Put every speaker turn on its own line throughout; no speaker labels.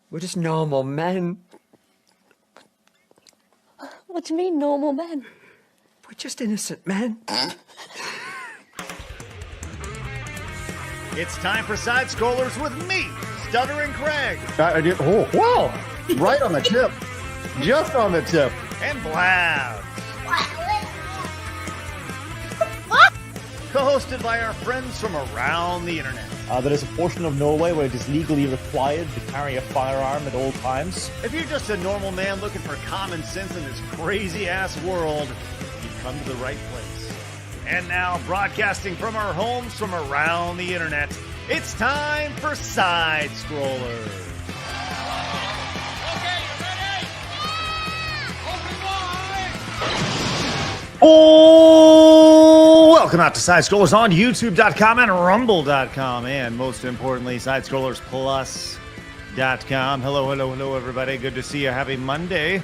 We're just normal men.
What do you mean, normal men?
We're just innocent men.
It's time for Side Scrollers with me, Stuttering Craig.
I did. Oh, wow! Right on the tip. Just on the tip.
And Blabs. Co-hosted by our friends from around the internet.
There is a portion of Norway where it is legally required to carry a firearm at all times.
If you're just a normal man looking for common sense in this crazy-ass world, you've come to the right place. And now, broadcasting from our homes from around the internet, it's time for Side Scrollers. Oh, welcome out to Side Scrollers on YouTube.com and Rumble.com, and most importantly, SideScrollersPlus.com. Hello, everybody. Good to see you. Happy Monday.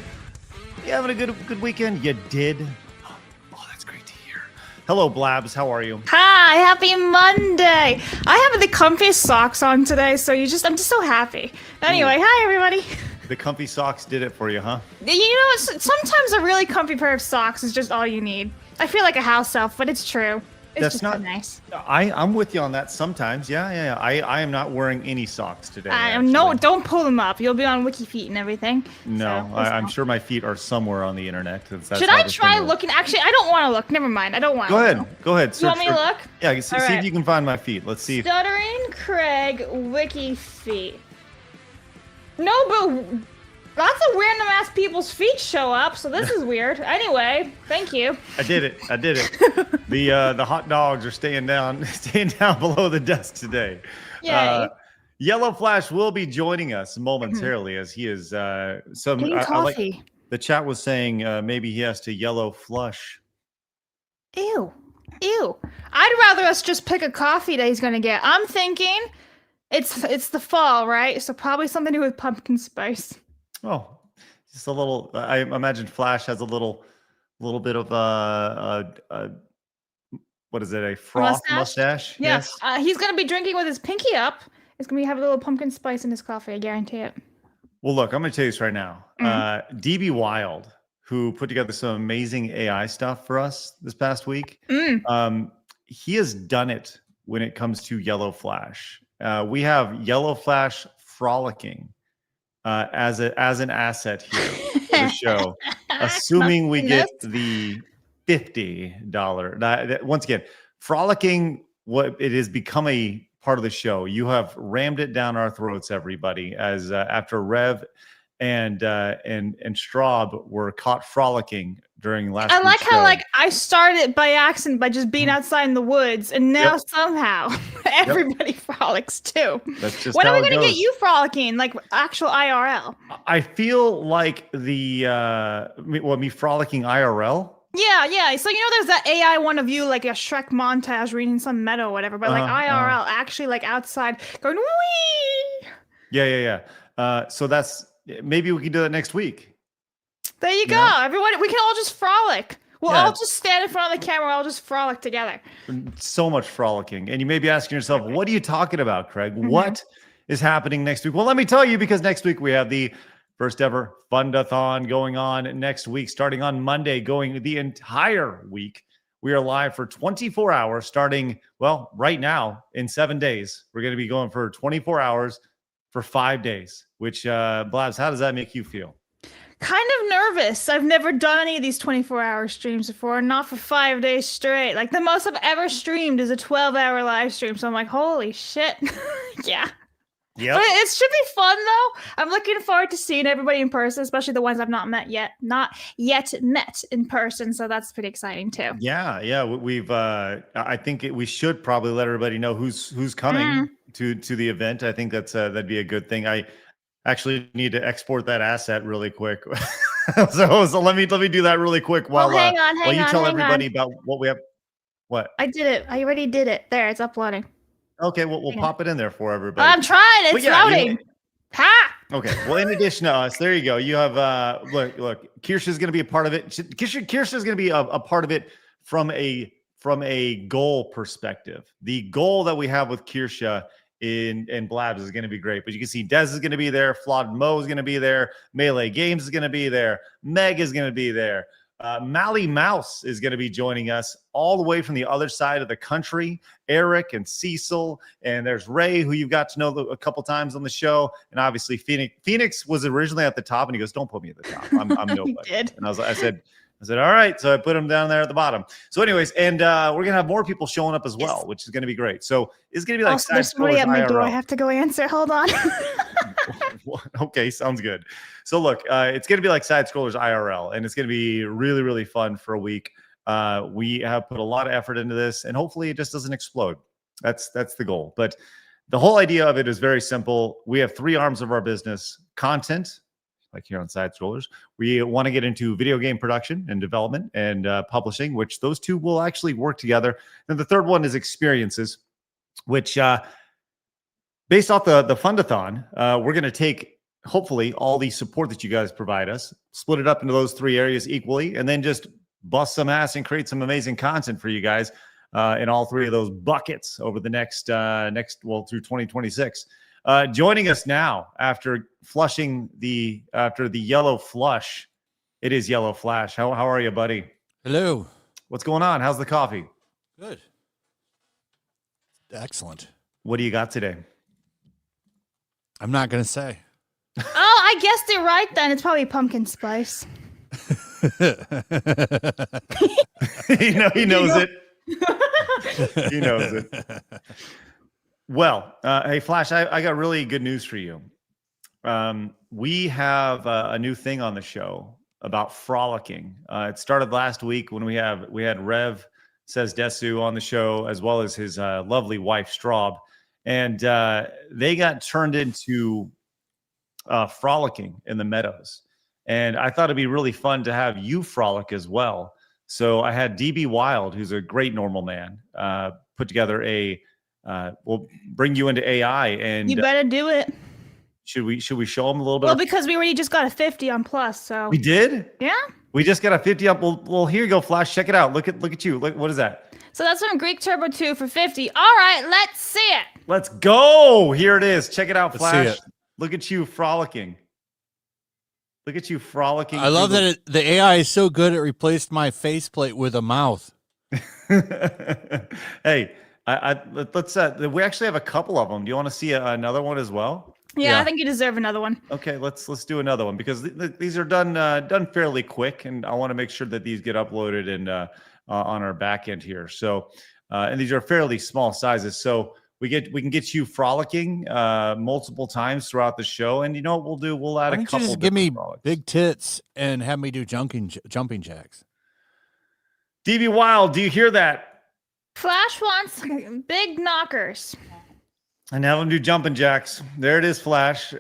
You having a good weekend? You did? Oh, that's great to hear. Hello, Blabs. How are you?
Hi, happy Monday. I have the comfiest socks on today, so I'm just so happy. Anyway, Hi, everybody.
The comfy socks did it for you, huh?
You know, sometimes a really comfy pair of socks is just all you need. I feel like a house elf, but it's true. It's just so nice.
I'm with you on that sometimes. Yeah. I am not wearing any socks today.
No, don't pull them up. You'll be on Wiki Feet and everything.
No,
so,
I'm sure my feet are somewhere on the internet.
Should I try looking? Actually, I don't want to look. Never mind. I don't want to.
Go ahead.
You want me to look?
Yeah, see if you can find my feet. Let's see.
Stuttering Craig Wiki Feet. No, but lots of random ass people's feet show up, so this is weird. Anyway, thank you.
I did it. The hot dogs are staying down below the desk today.
Yay.
Yellow Flash will be joining us momentarily as he is
getting coffee.
The chat was saying maybe he has to yellow flush.
Ew. I'd rather us just pick a coffee that he's gonna get. I'm thinking it's the fall, right? So probably something to do with pumpkin spice.
Oh, just a little. I imagine Flash has a little bit of what is it? A froth mustache?
Yeah.
Yes.
He's gonna be drinking with his pinky up. It's gonna have a little pumpkin spice in his coffee. I guarantee it.
Well, look, I'm gonna tell you this right now. DB Wild, who put together some amazing AI stuff for us this past week, he has done it when it comes to Yellow Flash. We have Yellow Flash frolicking as an asset here for the show, assuming we get the $50. Once again, frolicking, what it has become a part of the show. You have rammed it down our throats, everybody, as after Rev and Straub were caught frolicking during last.
I like
week's
how
show.
I started by accident by just being outside in the woods, and now somehow everybody frolics too.
That's just
when
how
are we
it
gonna
goes.
get you frolicking, like actual IRL?
I feel like me frolicking IRL.
Yeah. So there's that AI one of you, like a Shrek montage reading some meadow or whatever, but like IRL, actually like outside going wee.
Yeah. So that's maybe we can do that next week.
There you go. Everyone, we can all just frolic. We'll
Yeah.
all just stand in front of the camera. We'll all just frolic together.
So much frolicking. And you may be asking yourself, what are you talking about, Craig? What is happening next week? Well, let me tell you, because next week we have the first ever Fundathon going on next week, starting on Monday, going the entire week. We are live for 24 hours, starting, right now in 7 days. We're going to be going for 24 hours for 5 days, which, Blabs, how does that make you feel?
Kind of nervous. I've never done any of these 24-hour streams before, not for 5 days straight. Like the most I've ever streamed is a 12-hour live stream. So I'm like, holy shit. Yeah.
Yep.
But it should be fun though. I'm looking forward to seeing everybody in person, especially the ones I've not yet met in person. So that's pretty exciting too.
Yeah. We've I think we should probably let everybody know who's coming to the event. I think that'd be a good thing. I actually need to export that asset really quick. so let me do that really quick while you tell everybody about what we have. What?
I did it. I already did it. There, it's uploading.
Okay, we'll pop it in there for everybody.
I'm trying. It's loading. Ha!
Okay. Well, in addition to us, there you go. You have look. Kirsha's going to be a part of it. Kirsha's going to be a part of it from a goal perspective. The goal that we have with Kirsha in Blabs is going to be great. But you can see Dez is going to be there. Flawed Mo is going to be there. Melee Games is going to be there. Meg is going to be there. Mally Mouse is going to be joining us all the way from the other side of the country. Eric and Cecil, and there's Ray, who you've got to know a couple times on the show, and obviously Phoenix. Phoenix was originally at the top, and he goes, "Don't put me at the top. I'm nobody."
did.
And I said, all right. So I put him down there at the bottom. So, anyways, and we're gonna have more people showing up as well, which is gonna be great. So it's gonna be like
Also, there's somebody at my door. I have to go answer. Hold on.
Okay, sounds good. So look, it's going to be like Side Scrollers IRL, and it's going to be really, really fun for a week. We have put a lot of effort into this, and hopefully it just doesn't explode. That's the goal. But the whole idea of it is very simple. We have 3 arms of our business: content, like here on Side Scrollers. We want to get into video game production and development and publishing, which those 2 will actually work together. And the third one is experiences, which based off the Fundathon, we're going to take, hopefully, all the support that you guys provide us, split it up into those 3 areas equally, and then just bust some ass and create some amazing content for you guys in all 3 of those buckets over the next through 2026. Joining us now after the yellow flush, it is Yellow Flash. How are you, buddy?
Hello.
What's going on? How's the coffee?
Good. Excellent.
What do you got today?
I'm not going to say.
Oh, I guessed it right then. It's probably pumpkin spice.
He knows it. He knows it. Well, hey, Flash, I got really good news for you. We have a new thing on the show about frolicking. It started last week when we had Rev Says Desu on the show, as well as his lovely wife, Straub. And they got turned into frolicking in the meadows. And I thought it'd be really fun to have you frolic as well. So I had DB Wild, who's a great normal man, put together we'll bring you into AI. And
You better do it.
Should we show him a little bit?
Well, because we already just got a 50 on Plus, so.
We did?
Yeah.
We just got a 50 up. Well, here you go, Flash. Check it out. Look at you. Look, what is that?
So that's from Greek Turbo 2 for 50. All right, let's see it.
Let's go. Here it is. Check it out, Flash.
Let's see it.
Look at you frolicking. Look at you frolicking.
I love that the AI is so good it replaced my faceplate with a mouth.
Hey, let's. We actually have a couple of them. Do you want to see another one as well?
Yeah, I think you deserve another one.
Okay, let's do another one because these are done fairly quick, and I want to make sure that these get uploaded and on our back end here. So, and these are fairly small sizes, so we can get you frolicking multiple times throughout the show. And you know what we'll do? We'll add a couple.
Just give me
frolics.
big tits and have me do jumping jacks.
DB Wild, do you hear that?
Flash wants big knockers.
And have them do jumping jacks. There it is, Flash.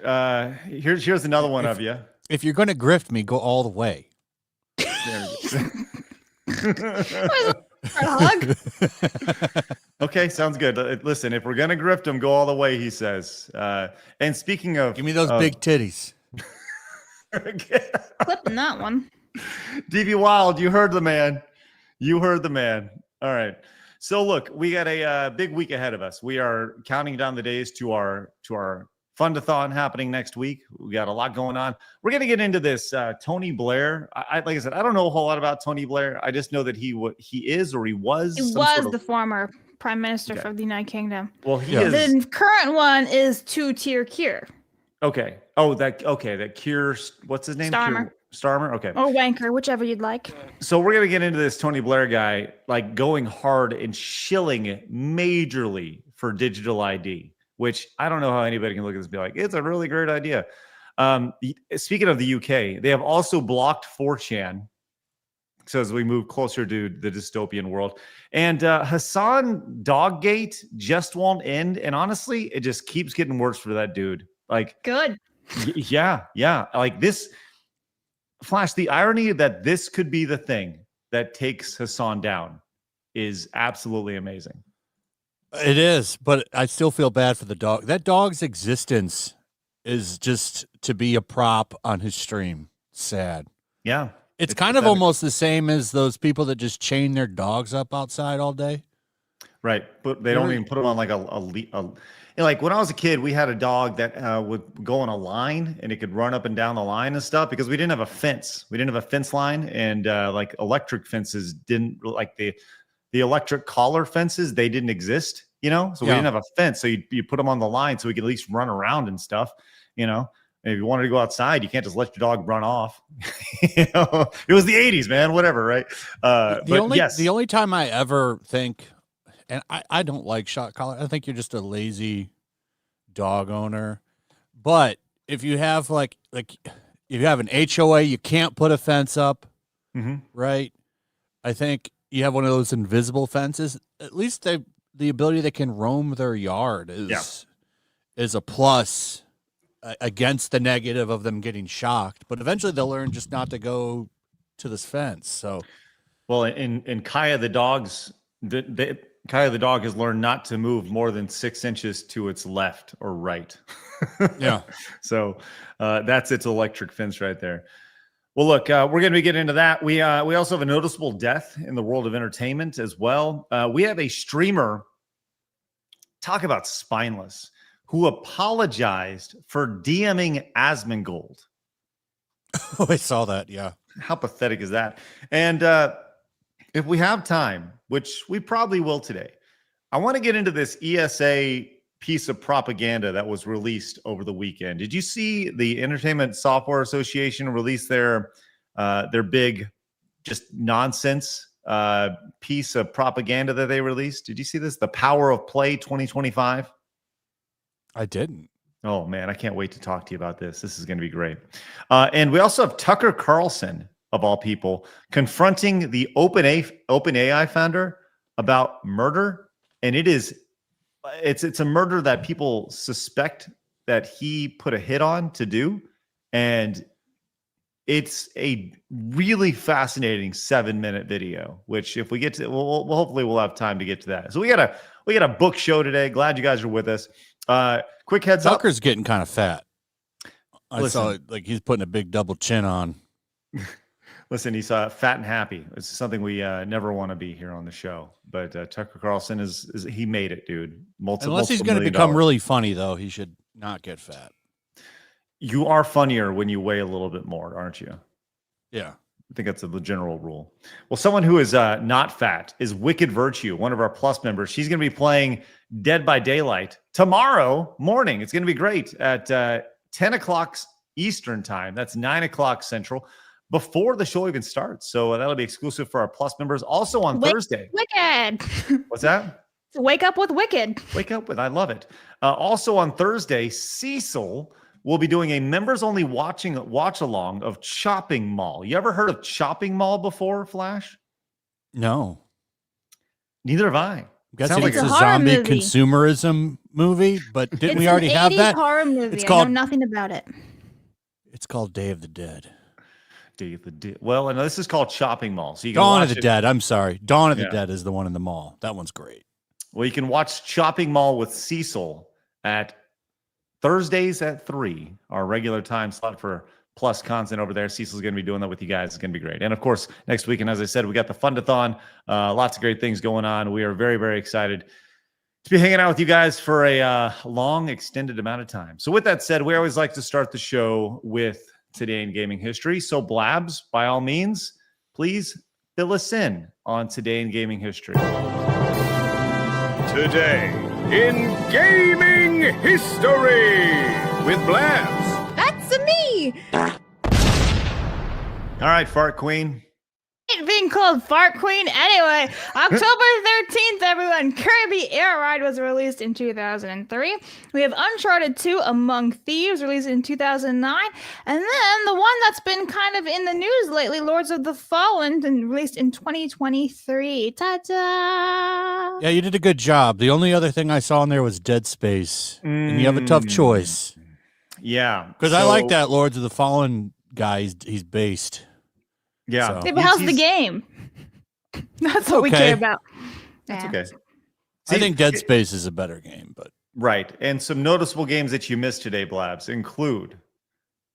Here's another one of you.
If you're going to grift me, go all the way.
Hug.
Okay, sounds good. Listen, if we're gonna grift him, go all the way, he says. And speaking of,
Give me those big titties.
Clipping that one.
DB Wild, you heard the man. You heard the man. All right. So look, we got a big week ahead of us. We are counting down the days to our Fundathon happening next week. We got a lot going on. We're going to get into this Tony Blair. Like I said, I don't know a whole lot about Tony Blair. I just know that he was
The former prime minister of the United Kingdom.
Well, he is.
The current one is 2-tier Kier.
Okay. Oh, that Kier. What's his name?
Starmer.
Starmer. Okay.
Or Wanker, whichever you'd like.
So we're gonna get into this Tony Blair guy, like going hard and shilling majorly for digital ID. Which I don't know how anybody can look at this and be like, it's a really great idea. Speaking of the UK, they have also blocked 4chan. So as we move closer to the dystopian world, and Hasan DogGate just won't end. And honestly, it just keeps getting worse for that dude. Like,
good.
Yeah. Like this, Flash. The irony that this could be the thing that takes Hasan down is absolutely amazing.
It is, but I still feel bad for the dog. That dog's existence is just to be a prop on his stream. Sad.
Yeah.
It's kind of almost the same as those people that just chain their dogs up outside all day.
Right, but they don't even put them on like like when I was a kid, we had a dog that would go on a line and it could run up and down the line and stuff because we didn't have a fence. We didn't have a fence line, and like electric fences didn't like the electric collar fences. They didn't exist, you know. So we didn't have a fence. So you put them on the line so we could at least run around and stuff, you know. And if you wanted to go outside, you can't just let your dog run off. You know, it was the 80s, man. Whatever, right?
The only time I ever think. And I don't like shot collar. I think you're just a lazy dog owner. But if you have like if you have an HOA, you can't put a fence up, right? I think you have one of those invisible fences. At least the ability they can roam their yard is a plus against the negative of them getting shocked. But eventually they'll learn just not to go to this fence. So,
well, in Kaya the dog's Kaya the dog has learned not to move more than 6 inches to its left or right.
Yeah.
So that's its electric fence right there. Well, look, we're going to be getting into that. We also have a noticeable death in the world of entertainment as well. We have a streamer, talk about spineless, who apologized for DMing Asmongold.
Oh, I saw that. Yeah.
How pathetic is that? And if we have time, which we probably will today, I want to get into this ESA piece of propaganda that was released over the weekend. Did you see the Entertainment Software Association release their big, just nonsense piece of propaganda that they released? Did you see this? The Power of Play 2025?
I didn't.
Oh, man, I can't wait to talk to you about this. This is going to be great. And we also have Tucker Carlson, of all people, confronting the OpenAI founder about murder. And it's a murder that people suspect that he put a hit on to do. And it's a really fascinating 7-minute video, which if we get to, we'll hopefully we'll have time to get to that. So we got a book show today. Glad you guys are with us. Quick heads up.
Tucker's getting kind of fat. I saw like he's putting a big double chin on.
Listen, he's fat and happy. It's something we never want to be here on the show. But Tucker Carlson is he made it, dude.
Unless he's going to become really funny, though, he should not get fat.
You are funnier when you weigh a little bit more, aren't you?
Yeah.
I think that's the general rule. Well, someone who is not fat is Wicked Virtue, one of our Plus members. She's going to be playing Dead by Daylight tomorrow morning. It's going to be great at 10 o'clock Eastern time. That's 9 o'clock Central, before the show even starts. So that'll be exclusive for our Plus members. Also on Thursday.
Wicked.
What's that?
Wake up with Wicked.
Wake up with. I love it. Also on Thursday, Cecil will be doing a members-only watch along of Chopping Mall. You ever heard of Chopping Mall before, Flash?
No.
Neither have I.
Guessing it's a zombie
movie.
Consumerism movie, but didn't we already have that?
It's a horror movie.
It's called,
I know nothing about it.
It's called Day of the Dead.
Day of the Dead. Well, and this is called Chopping Mall. So you can
Dawn
watch
of the Dead. I'm sorry. Dawn of the Dead is the one in the mall. That one's great.
Well, you can watch Chopping Mall with Cecil at Thursdays at 3, our regular time slot for Plus content over there. Cecil's going to be doing that with you guys. It's going to be great. And of course, next week, and as I said, we got the Fundathon. Lots of great things going on. We are very, very excited to be hanging out with you guys for a long, extended amount of time. So with that said, we always like to start the show with Today in Gaming History. So Blabs, by all means, please fill us in on Today in Gaming History.
Today in Gaming History with Blabs.
That's me.
All right, Fart Queen.
Being called Fart Queen. Anyway, October 13th, everyone, Kirby Air Ride was released in 2003. We have Uncharted 2 Among Thieves, released in 2009. And then the one that's been kind of in the news lately, Lords of the Fallen, and released in 2023. Ta-da!
Yeah, you did a good job. The only other thing I saw in there was Dead Space. And you have a tough choice.
Yeah.
Because I like that Lords of the Fallen guy. He's based.
Yeah.
So.
Yeah, but how's the game? That's what we care about.
That's
Yeah.
okay.
I think Dead Space is a better game, but
right. And some noticeable games that you missed today, Blabs, include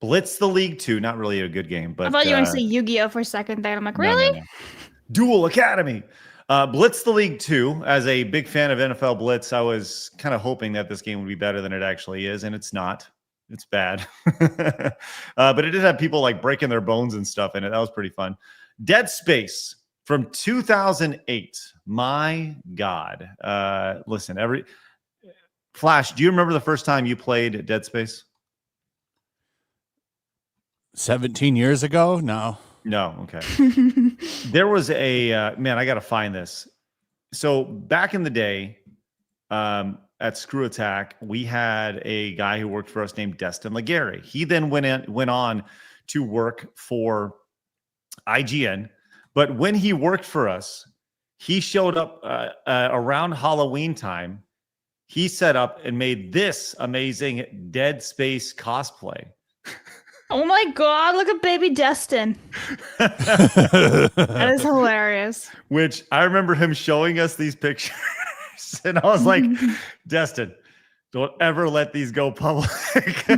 Blitz the League 2. Not really a good game, but
I thought you were going to say Yu-Gi-Oh! For a second there. I'm like, really?
No. Duel Academy. Blitz the League 2. As a big fan of NFL Blitz, I was kind of hoping that this game would be better than it actually is, and it's not. It's bad. But it did have people like breaking their bones and stuff in it. That was pretty fun. Dead Space from 2008. My God. Listen, Flash, do you remember the first time you played Dead Space?
17 years ago? No.
Okay. There was a man, I got to find this. So back in the day, at Screw Attack, we had a guy who worked for us named Destin Legare. He then went on to work for IGN. But when he worked for us, he showed up around Halloween time. He set up and made this amazing Dead Space cosplay.
Oh my God, look at baby Destin. That is hilarious.
Which I remember him showing us these pictures. And I was like, Destin, don't ever let these go public.
This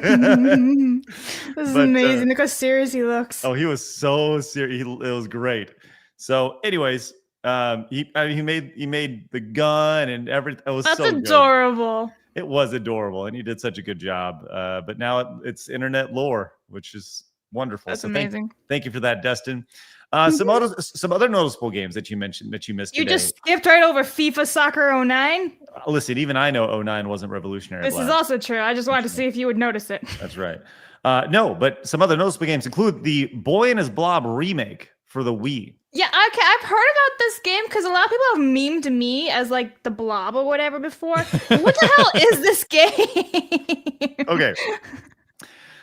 is amazing. Look how serious he looks.
Oh, he was so serious. It was great. So anyways, he made the gun and everything. It was
That's
so
adorable.
Good. It was adorable, and he did such a good job. But now it's internet lore, which is wonderful.
That's
so
amazing. Thank
you for that, Destin. Some other noticeable games that you mentioned that you missed.
You
today.
just skipped right over FIFA Soccer 09.
Listen, even I know 09 wasn't revolutionary.
This is also true. I just wanted to see if you would notice it.
That's right. No, but some other noticeable games include the Boy and His Blob remake for the Wii.
Yeah, okay. I've heard about this game because a lot of people have memed me as like the Blob or whatever before. What the hell is this game?
Okay.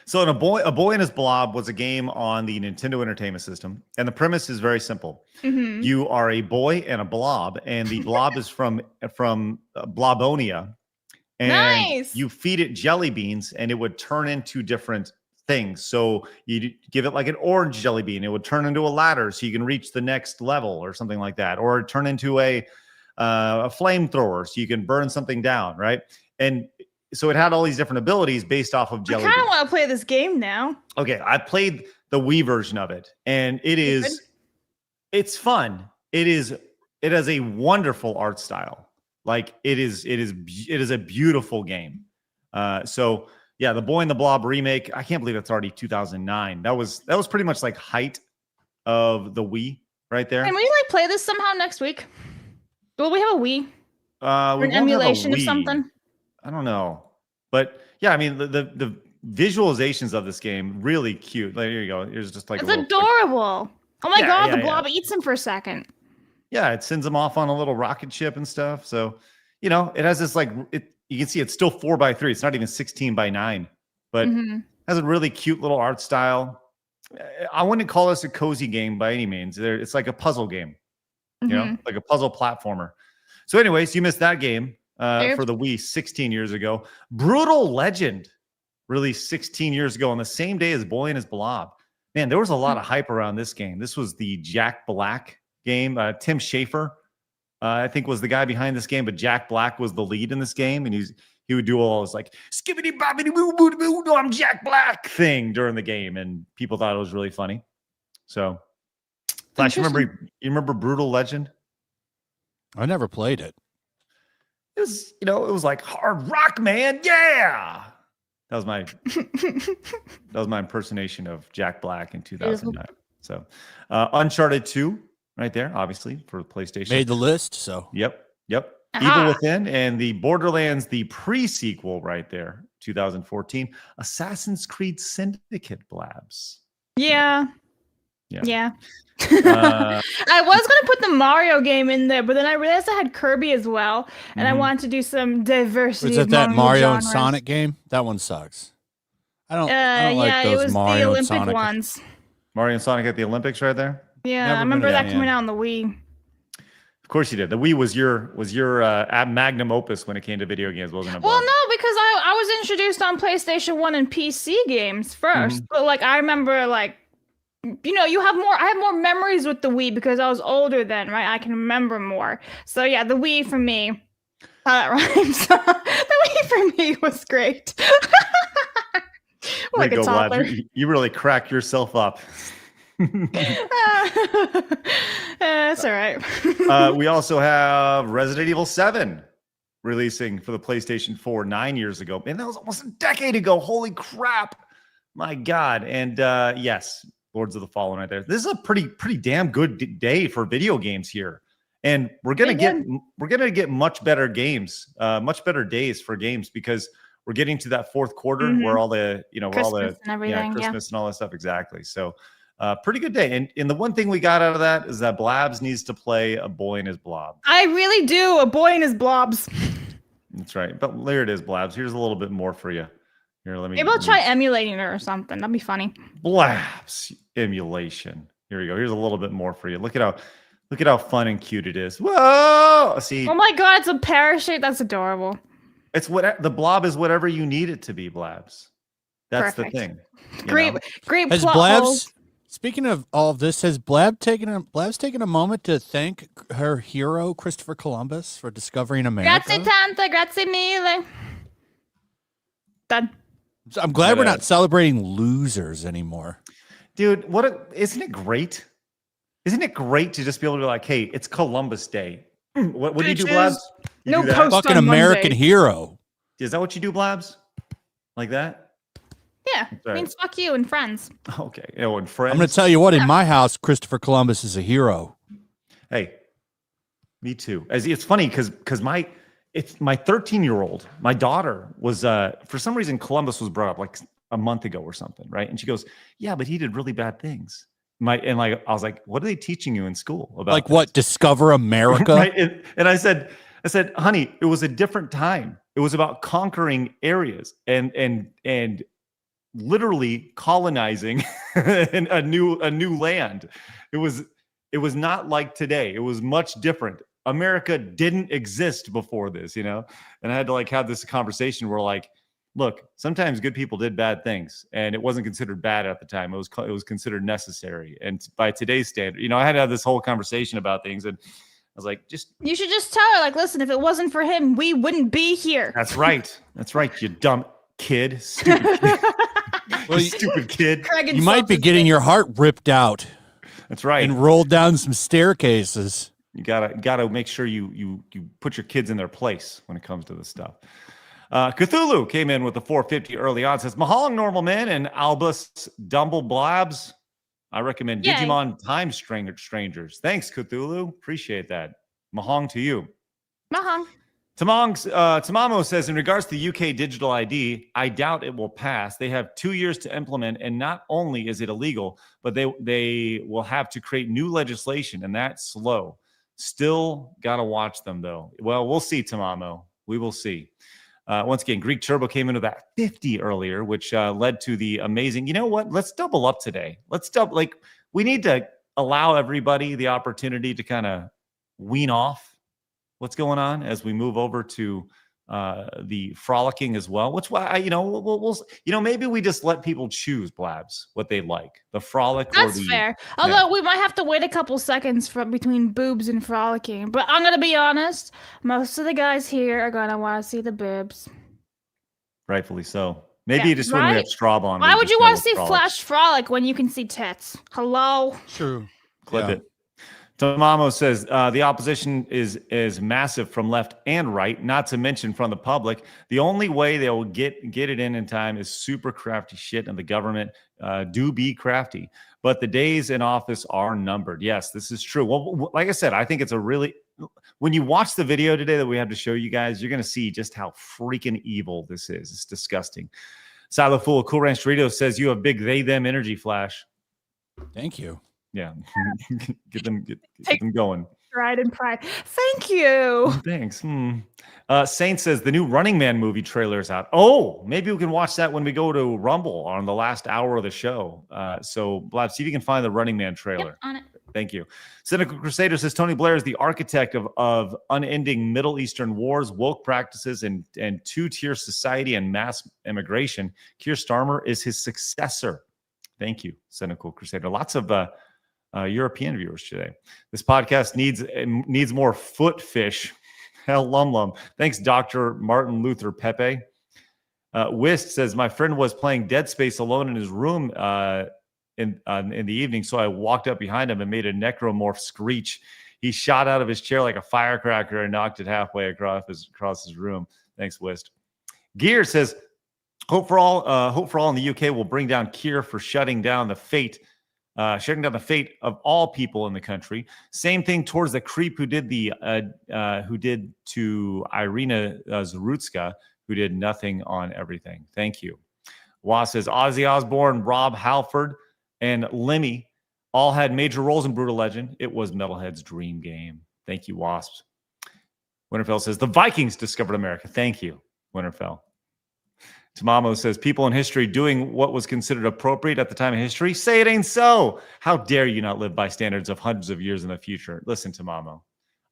So A Boy and His Blob was a game on the Nintendo Entertainment System. And the premise is very simple.
Mm-hmm.
You are a boy and a blob, and the blob is from Blobonia. And
nice.
You feed it jelly beans, and it would turn into different things. So you give it like an orange jelly bean, it would turn into a ladder so you can reach the next level or something like that, or turn into a flamethrower so you can burn something down, right? And so it had all these different abilities based off of jelly beans.
I kind of want to play this game now.
Okay, I played the Wii version of it, and it's fun. It has a wonderful art style. Like it is a beautiful game. So yeah, the Boy and the Blob remake. I can't believe it's already 2009. That was pretty much like height of the Wii right there.
Can we like play this somehow next week? Will we have a Wii?
Or
an emulation of something?
I don't know, but yeah, I mean the visualizations of this game really cute. Like, here you go. Here's just like
it's adorable. Oh my God, the Blob eats him for a second.
Yeah, it sends him off on a little rocket ship and stuff. So it has this like you can see it's still 4:3. It's not even 16:9, but has a really cute little art style. I wouldn't call this a cozy game by any means. It's like a puzzle game, like a puzzle platformer. So anyways, you missed that game for the Wii 16 years ago. Brutal Legend released 16 years ago on the same day as Boy and His Blob. Man, there was a lot of hype around this game. This was the Jack Black game. Tim Schafer, I think, was the guy behind this game, but Jack Black was the lead in this game, and he would do all this like skibbity bobbity boo boo boo, no, I'm Jack Black thing during the game, and people thought it was really funny. So, Flash, you remember Brutal Legend?
I never played it.
It was like hard rock, man. Yeah, that was my impersonation of Jack Black in 2009. So, Uncharted 2. Right there, obviously, for PlayStation.
Made the list, so.
Yep. Evil Within and the Borderlands, the pre-sequel right there, 2014. Assassin's Creed Syndicate, Blabs.
Yeah. I was going to put the Mario game in there, but then I realized I had Kirby as well, and I wanted to do some diversity.
Was it that Mario and Sonic game? That one sucks. I don't like those
it was
Mario
the
and
Olympic
Sonic
ones.
Mario and Sonic at the Olympics right there?
Yeah, I remember that coming out on the Wii.
Of course you did. The Wii was your magnum opus when it came to video games, wasn't it?
Well, no, because I was introduced on PlayStation 1 and PC games first. But like I remember like I have more memories with the Wii because I was older then, right? I can remember more. So yeah, the Wii for me. That rhymes. The Wii for me was great.
Like a toddler. You really crack yourself up.
That's all right.
We also have Resident Evil 7 releasing for the PlayStation 4 9 years ago. And that was almost a decade ago. Holy crap. My God. And yes, Lords of the Fallen right there. This is a pretty damn good day for video games here. And we're gonna get much better games, much better days for games because we're getting to that fourth quarter where all the,
Christmas and everything,
Christmas and all that stuff. Exactly. So pretty good day. And the one thing we got out of that is that Blabs needs to play A Boy and His Blob.
I really do. A Boy and His Blobs.
That's right. But there it is, Blabs. Here's a little bit more for you. Here,
Maybe I'll try emulating it or something. That'd be funny.
Blabs emulation. Here we go. Here's a little bit more for you. Look at how fun and cute it is. Whoa! See.
Oh my God, it's a parachute. That's adorable.
It's what the blob is. Whatever you need it to be, Blabs. That's
Perfect.
the thing.
Great
Has
plot
Blabs?
holes.
Speaking of all of this, has Blabs taken a moment to thank her hero Christopher Columbus for discovering America?
Grazie tante, grazie mille. Done.
I'm glad we're not celebrating losers anymore.
Dude, isn't it great? Isn't it great to just be able to be like, hey, it's Columbus Day. What do you do, Blabs? You
No
do that?
post
Fucking
on
American
Monday.
hero.
Is that what you do, Blabs? Like that?
Yeah,
Right.
means fuck you and friends.
Okay. Oh, and friends.
I'm going to tell you what, in my house, Christopher Columbus is a hero.
Hey, me too. It's funny because my 13-year-old, my daughter was for some reason Columbus was brought up like a month ago or something, right? And she goes, "Yeah, but he did really bad things." I was like, "What are they teaching you in school about?"
Like what? Discover America?
Right? And I said, "Honey, it was a different time. It was about conquering areas and literally colonizing a new land. It was not like today. It was much different. America didn't exist before this, And I had to like have this conversation where like, look, sometimes good people did bad things and it wasn't considered bad at the time. It was considered necessary. And by today's standard, I had to have this whole conversation about things. And I was like,
You should just tell her, like, listen, if it wasn't for him, we wouldn't be here.
That's right. That's right. You dumb kid. Stupid kid. Well, stupid kid.
Craig
You might be
insulted
getting
me.
your heart ripped out
That's right.
and rolled down some staircases.
You gotta make sure you put your kids in their place when it comes to this stuff. Cthulhu came in with the 450 early on. Says Mahalo normal men and Albus Dumble Blabs. I recommend
Yay.
Digimon Time Strangers. Thanks, Cthulhu. Appreciate that. Mahong to you.
Mahong.
Tamamo says, in regards to the UK digital ID, I doubt it will pass. They have 2 years to implement, and not only is it illegal, but they will have to create new legislation, and that's slow. Still got to watch them, though. Well, we'll see, Tamamo. We will see. Once again, Greek Turbo came into that 50 earlier, which led to the amazing, you know what? Let's double up today. We need to allow everybody the opportunity to kind of wean off what's going on as we move over to the frolicking as well, which we'll maybe we just let people choose, Blabs, what they like, the frolic.
That's
or the,
fair. Although we might have to wait a couple seconds between boobs and frolicking. But I'm going to be honest, most of the guys here are going to want to see the boobs.
Rightfully so. Maybe just when we have Straub on.
Why would you want to see Flash Frolic when you can see tits? Hello?
True.
Clip it. Tamamo says the opposition is massive from left and right, not to mention from the public. The only way they will get it in time is super crafty shit, and the government do be crafty. But the days in office are numbered. Yes, this is true. Well, like I said, I think it's when you watch the video today that we have to show you guys, you're going to see just how freaking evil this is. It's disgusting. Silo Fool of Cool Ranch Doritos says you have big they-them energy, Flash.
Thank you.
Yeah. get them going.
Stride and pride. Thank you.
Thanks. Saint says the new Running Man movie trailer is out. Oh, maybe we can watch that when we go to Rumble on the last hour of the show. So, Blab, see if you can find the Running Man trailer.
Yep, on it.
Thank you. Cynical Crusader says Tony Blair is the architect of unending Middle Eastern wars, woke practices, and two-tier society and mass immigration. Keir Starmer is his successor. Thank you, Cynical Crusader. Lots of European viewers today. This podcast needs more foot fish. Hell, lum. Thanks, Dr. Martin Luther Pepe. Wist says, my friend was playing Dead Space alone in his room in the evening. So I walked up behind him and made a necromorph screech. He shot out of his chair like a firecracker and knocked it halfway across his room. Thanks, Wist. Gear says, hope for all in the UK will bring down Keir for shutting down the fate of all people in the country. Same thing towards the creep who did to Irina Zarutska, who did nothing on everything. Thank you. Was says Ozzy Osbourne, Rob Halford, and Lemmy all had major roles in Brutal Legend. It was Metalhead's dream game. Thank you, Wasps. Winterfell says the Vikings discovered America. Thank you, Winterfell. Tamamo says people in history doing what was considered appropriate at the time of history. Say it ain't so. How dare you not live by standards of hundreds of years in the future? Listen, Tamamo.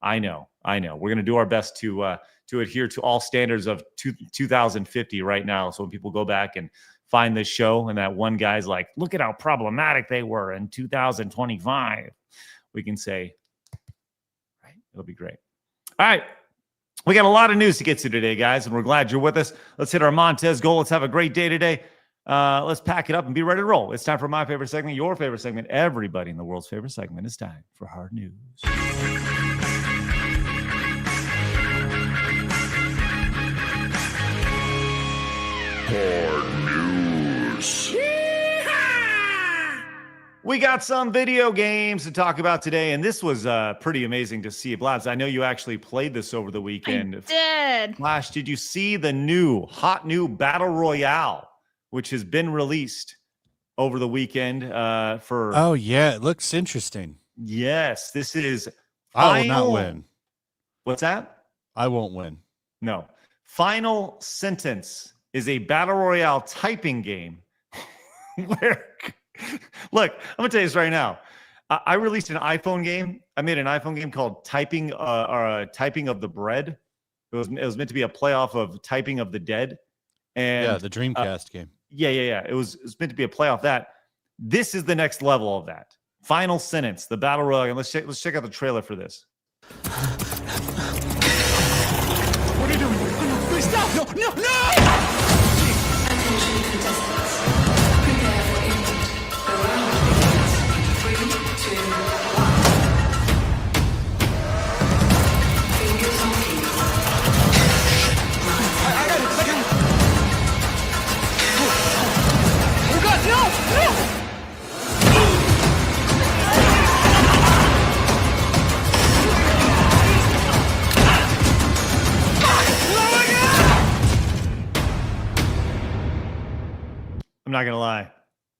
I know. We're going to do our best to adhere to all standards of 2050 right now. So when people go back and find this show and that one guy's like, look at how problematic they were in 2025, we can say, right, it'll be great. All right. We got a lot of news to get to today, guys, and we're glad you're with us. Let's hit our Montez goal. Let's have a great day today. Let's pack it up and be ready to roll. It's time for my favorite segment, your favorite segment, everybody in the world's favorite segment. It's time for Hard News.
Hard News.
We got some video games to talk about today, and this was pretty amazing to see. Blabs, I know you actually played this over the weekend.
I did.
Flash, did you see the hot new Battle Royale, which has been released over the weekend for...
Oh, yeah, it looks interesting.
Yes, this is...
I will not win.
What's that?
I won't win.
No. Final Sentence is a Battle Royale typing game where... Look, I'm gonna tell you this right now. I released an iPhone game. I made an iPhone game called Typing of the Bread. It was meant to be a playoff of Typing of the Dead. And
yeah, the Dreamcast game.
Yeah. It was meant to be a playoff that. This is the next level of that. Final Sentence, the Battle Royale. Let's check out the trailer for this.
What are you doing? Oh, no, please stop! No!
Attention contestants. Prepare for impact. The round begins. 3, 2, 1. Fingers on keys.
I got it! Oh God, no!
I'm not gonna lie.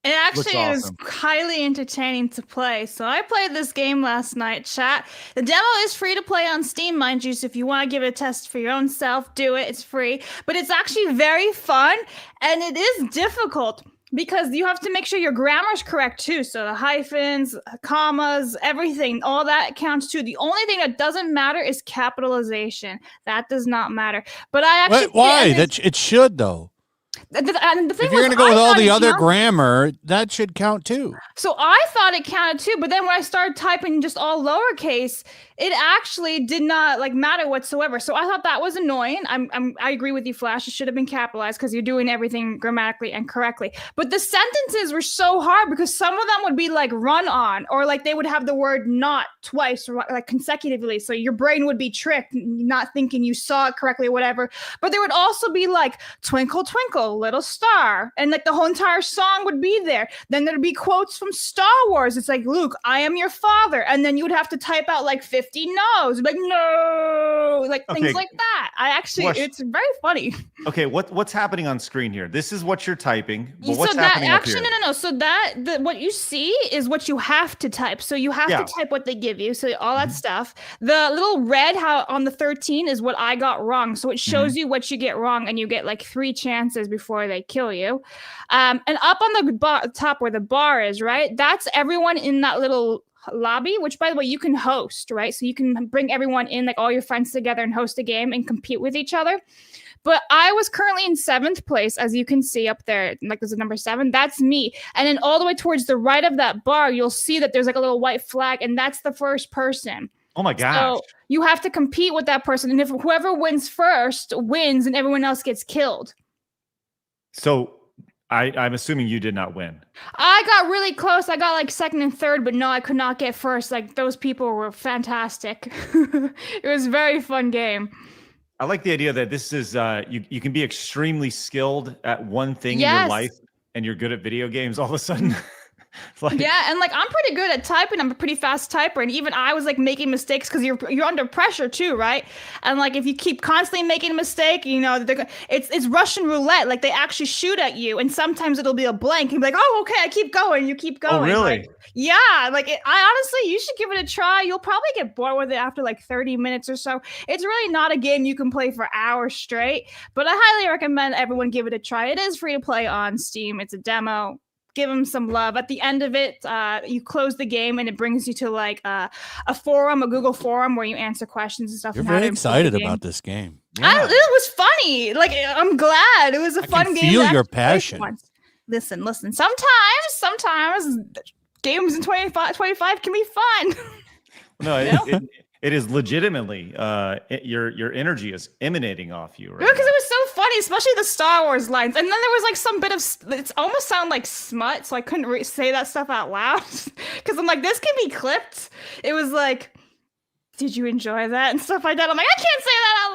It actually
Looks
is
awesome.
highly entertaining to play. So I played this game last night, chat. The demo is free to play on Steam, mind you. So if you want to give it a test for your own self, do it. It's free. But it's actually very fun, and it is difficult because you have to make sure your grammar's correct too. So the hyphens, commas, everything, all that counts too. The only thing that doesn't matter is capitalization. That does not matter. But I actually
Why? It should though.
The thing
If you're
was,
gonna go with
I
all
thought
the
it
other
counted.
grammar, that should count too.
So I thought it counted too, but then when I started typing just all lowercase, it actually did not matter whatsoever. So I thought that was annoying. I agree with you, Flash. It should have been capitalized because you're doing everything grammatically and correctly. But the sentences were so hard because some of them would be like run on, or like they would have the word not twice, or like consecutively. So your brain would be tricked, not thinking you saw it correctly or whatever. But there would also be like twinkle, twinkle, little star. And like the whole entire song would be there. Then there'd be quotes from Star Wars. It's like, Luke, I am your father. And then you would have to type out like 50 no's. Like, no, like
Okay.
things like that. It's very funny.
Okay, what's happening on screen here? This is what you're typing. But
So
what's
that
happening up here?
no. So what you see is what you have to type. So you have to type what they give you. So all that stuff. The little red how on the 13 is what I got wrong. So it shows you what you get wrong, and you get like 3 chances before they kill you. And up on the top where the bar is, right? That's everyone in that little lobby, which by the way you can host, right? So you can bring everyone in, like all your friends together, and host a game and compete with each other. But I was currently in 7th place, as you can see up there, like there's a number 7. That's me. And then all the way towards the right of that bar, you'll see that there's like a little white flag, and that's the first person.
Oh my gosh.
So you have to compete with that person, and if whoever wins first wins, and everyone else gets killed.
So I'm assuming you did not win.
I I got really close. I got like second and third, but no, I could not get first. Like those people were fantastic. It was a very fun game.
I like the idea that this is you can be extremely skilled at one thing in your
Yes.
life, and you're good at video games all of a sudden. Like,
Yeah, and like I'm pretty good at typing. I'm a pretty fast typer, and even I was like making mistakes because you're under pressure too, right? And like if you keep constantly making a mistake, you know, it's Russian roulette. Like they actually shoot at you, and sometimes it'll be a blank. You'll be like, oh, okay, I keep going. You keep going.
oh, really?
Like, yeah, like I honestly, you should give it a try. You'll probably get bored with it after like 30 minutes or so. It's really not a game you can play for hours straight, but I highly recommend everyone give it a try. It is free to play on Steam. It's a demo. Give them some love. At the end of it, you close the game and it brings you to like a forum, a Google forum where you answer questions and stuff.
You're
on how
very
to improve the
excited
game.
about this game.
It was funny. Like I'm glad it was a fun
can
game.
feel
to
your
actually play
passion.
once. Listen. Sometimes games in 25 can be fun.
No, it is legitimately your energy is emanating off you, right?
Because it was so funny, especially the Star Wars lines. And then there was like some bit of it almost sounded like smut, so I couldn't say that stuff out loud. Because I'm like, this can be clipped. It was like, did you enjoy that and stuff like that? I'm like, I can't say that out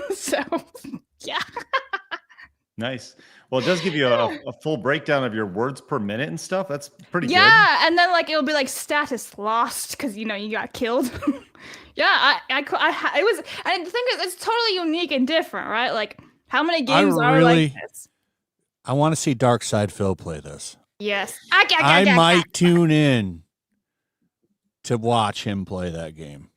loud. So yeah.
Nice. Well, it does give you a full breakdown of your words per minute and stuff. That's pretty good.
Yeah, and then like it'll be like status lost because you know you got killed. Yeah, it was, and the thing is, it's totally unique and different, right? Like, how many games are like this?
I want to see Dark Side Phil play this.
Yes,
I might tune in to watch him play that game.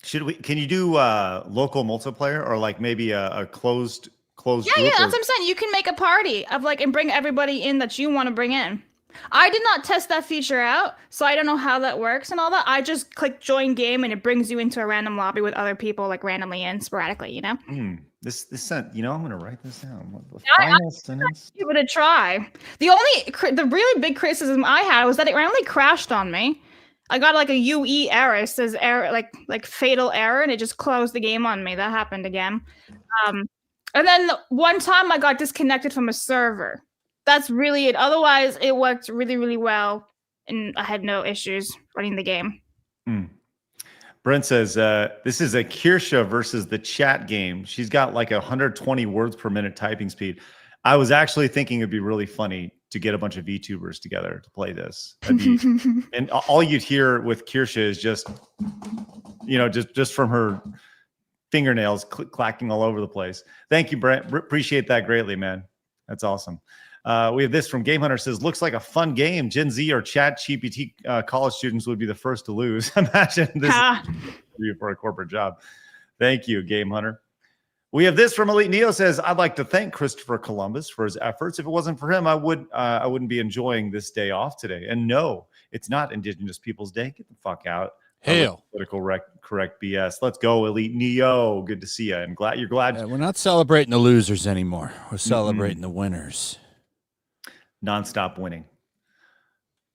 Should we? Can you do local multiplayer or like maybe a closed?
Yeah,
group,
that's what I'm saying. You can make a party of like and bring everybody in that you want to bring in. I did not test that feature out, so I don't know how that works and all that. I just click join game and it brings you into a random lobby with other people like randomly and sporadically, you know?
This sent, you know, I'm going to write this down. The
I
final sentence.
Give it a try. The really big criticism I had was that it randomly crashed on me. I got like a UE error. It says error, like fatal error, and it just closed the game on me. That happened again. And then one time I got disconnected from a server. That's really it. Otherwise, it worked really, really well, and I had no issues running the game.
Brent says, this is a Kirsha versus the chat game. She's got like 120 words per minute typing speed. I was actually thinking it'd be really funny to get a bunch of VTubers together to play this. And all you'd hear with Kirsha is just, you know, just from her fingernails clacking all over the place. Thank you, Brent. Appreciate that greatly, man. That's awesome. We have this from Game Hunter says, looks like a fun game. Gen Z or Chat GPT college students would be the first to lose. Imagine this for a corporate job. Thank you, Game Hunter. We have this from Elite Neo says, I'd like to thank Christopher Columbus for his efforts. If it wasn't for him, I wouldn't be enjoying this day off today. And no, it's not Indigenous Peoples Day. Get the fuck out.
Hail.
Political correct BS. Let's go, Elite Neo. Good to see you. And you're glad.
Yeah, we're not celebrating the losers anymore. We're celebrating the winners.
Nonstop winning.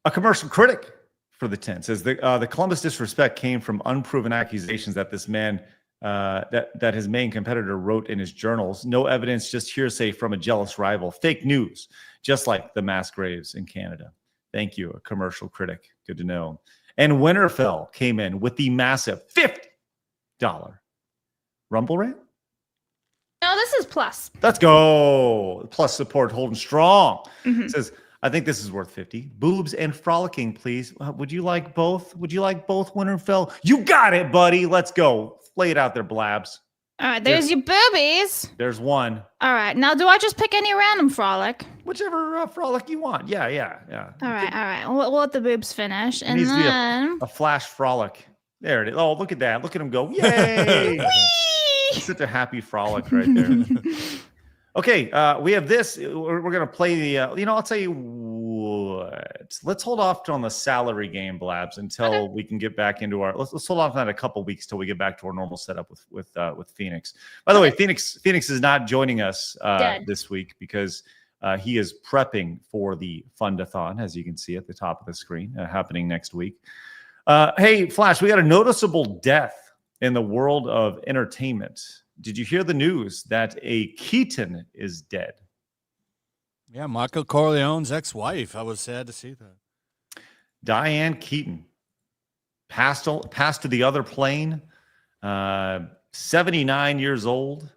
A commercial critic for the 10 says the Columbus disrespect came from unproven accusations that this man, that his main competitor wrote in his journals. No evidence, just hearsay from a jealous rival. Fake news, just like the mass graves in Canada. Thank you, a commercial critic. Good to know. And Winterfell came in with the massive $50 Rumble rant.
No, this is plus.
Let's go. Plus support holding strong. It says, I think this is worth 50. Boobs and frolicking, please. Would you like both? Would you like both, Winterfell? You got it, buddy. Let's go. Lay it out there, Blabs.
All right, there's your boobies.
There's one.
All right, now do I just pick any random frolic?
Whichever frolic you want. Yeah.
All right. We'll let the boobs finish, and
needs
then
to be a flash frolic. There it is. Oh, look at that. Look at him go. Yay. Such a happy frolic right there. Okay, we have this. We're going to play the, I'll tell you what. Let's hold off on the salary game, Blabs, until we can get back into our, let's hold off on that a couple weeks till we get back to our normal setup with Phoenix. By the way, Phoenix is not joining us this week because he is prepping for the Fundathon, as you can see at the top of the screen, happening next week. Hey, Flash, we got a noticeable death in the world of entertainment. Did you hear the news that a Keaton is dead?
Yeah, Michael Corleone's ex-wife. I was sad to see that.
Diane Keaton passed to the other plane. 79 years old.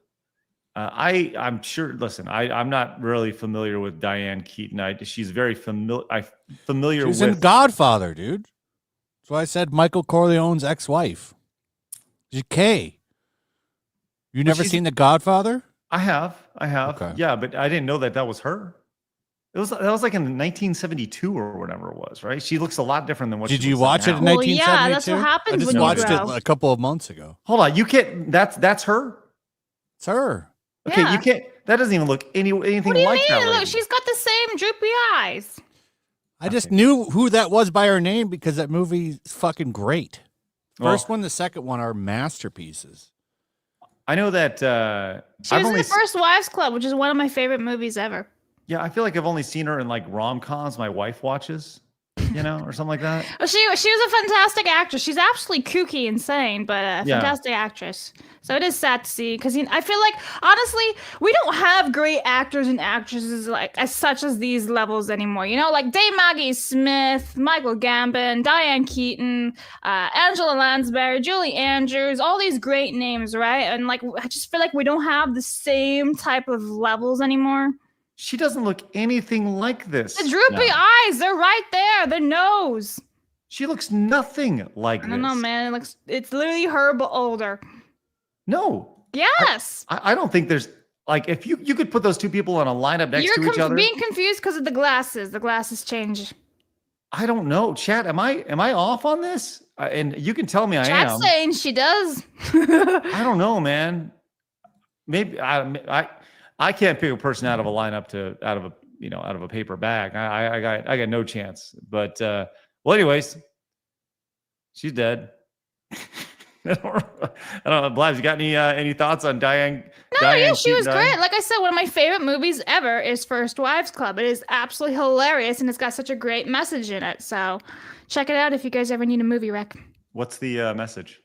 I'm sure. Listen, I'm not really familiar with Diane Keaton. She's very familiar
She's
with
in Godfather, dude. That's why I said Michael Corleone's ex-wife. She's Kay. You never seen The Godfather?
I have.
Okay.
Yeah, but I didn't know that was her. That was like in 1972 or whatever it was, right? She looks a lot different than what.
Did
she
you
looks like
watch it
now.
in
Well,
1972?
yeah, that's what happens
I just
when you
watched
grow.
it a couple of months ago.
Hold on, you can't. That's her.
It's her.
Okay,
Yeah.
you can't. That doesn't even look anything
What do you
like
mean?
that.
Look,
lady.
she's got the same droopy eyes.
I just knew who that was by her name because that movie's fucking great. First
Well,
one, the second one are masterpieces.
I know that.
She was in the First Wives Club, which is one of my favorite movies ever.
Yeah, I feel like I've only seen her in like rom-coms my wife watches, or something like that.
Well, she was a fantastic actress. She's absolutely kooky, insane, but a
Yeah.
fantastic actress. So it is sad to see because I feel like honestly we don't have great actors and actresses like as such as these levels anymore. Like Dame Maggie Smith, Michael Gambon, Diane Keaton, Angela Lansbury, Julie Andrews, all these great names, right? And like I just feel like we don't have the same type of levels anymore.
She doesn't look anything like this.
The droopy eyes, they're right there. The nose.
She looks nothing like
I
this.
don't know, man. It's literally her but older.
No.
Yes.
I don't think there's like if you could put those two people on a lineup next to each other.
Being confused because of the glasses. The glasses change.
I don't know, Chad. Am I off on this? And you can tell me I
Chat's
am.
saying she does.
I don't know, man. Maybe I can't pick a person out of a lineup out of a paper bag. I got no chance. But well, anyways, she's dead. I don't know. Blabs, you got any thoughts on Diane?
Yeah, she was
Keaton?
great. Like I said, one of my favorite movies ever is First Wives Club. It is absolutely hilarious, and it's got such a great message in it. So check it out if you guys ever need a movie rec.
What's the message?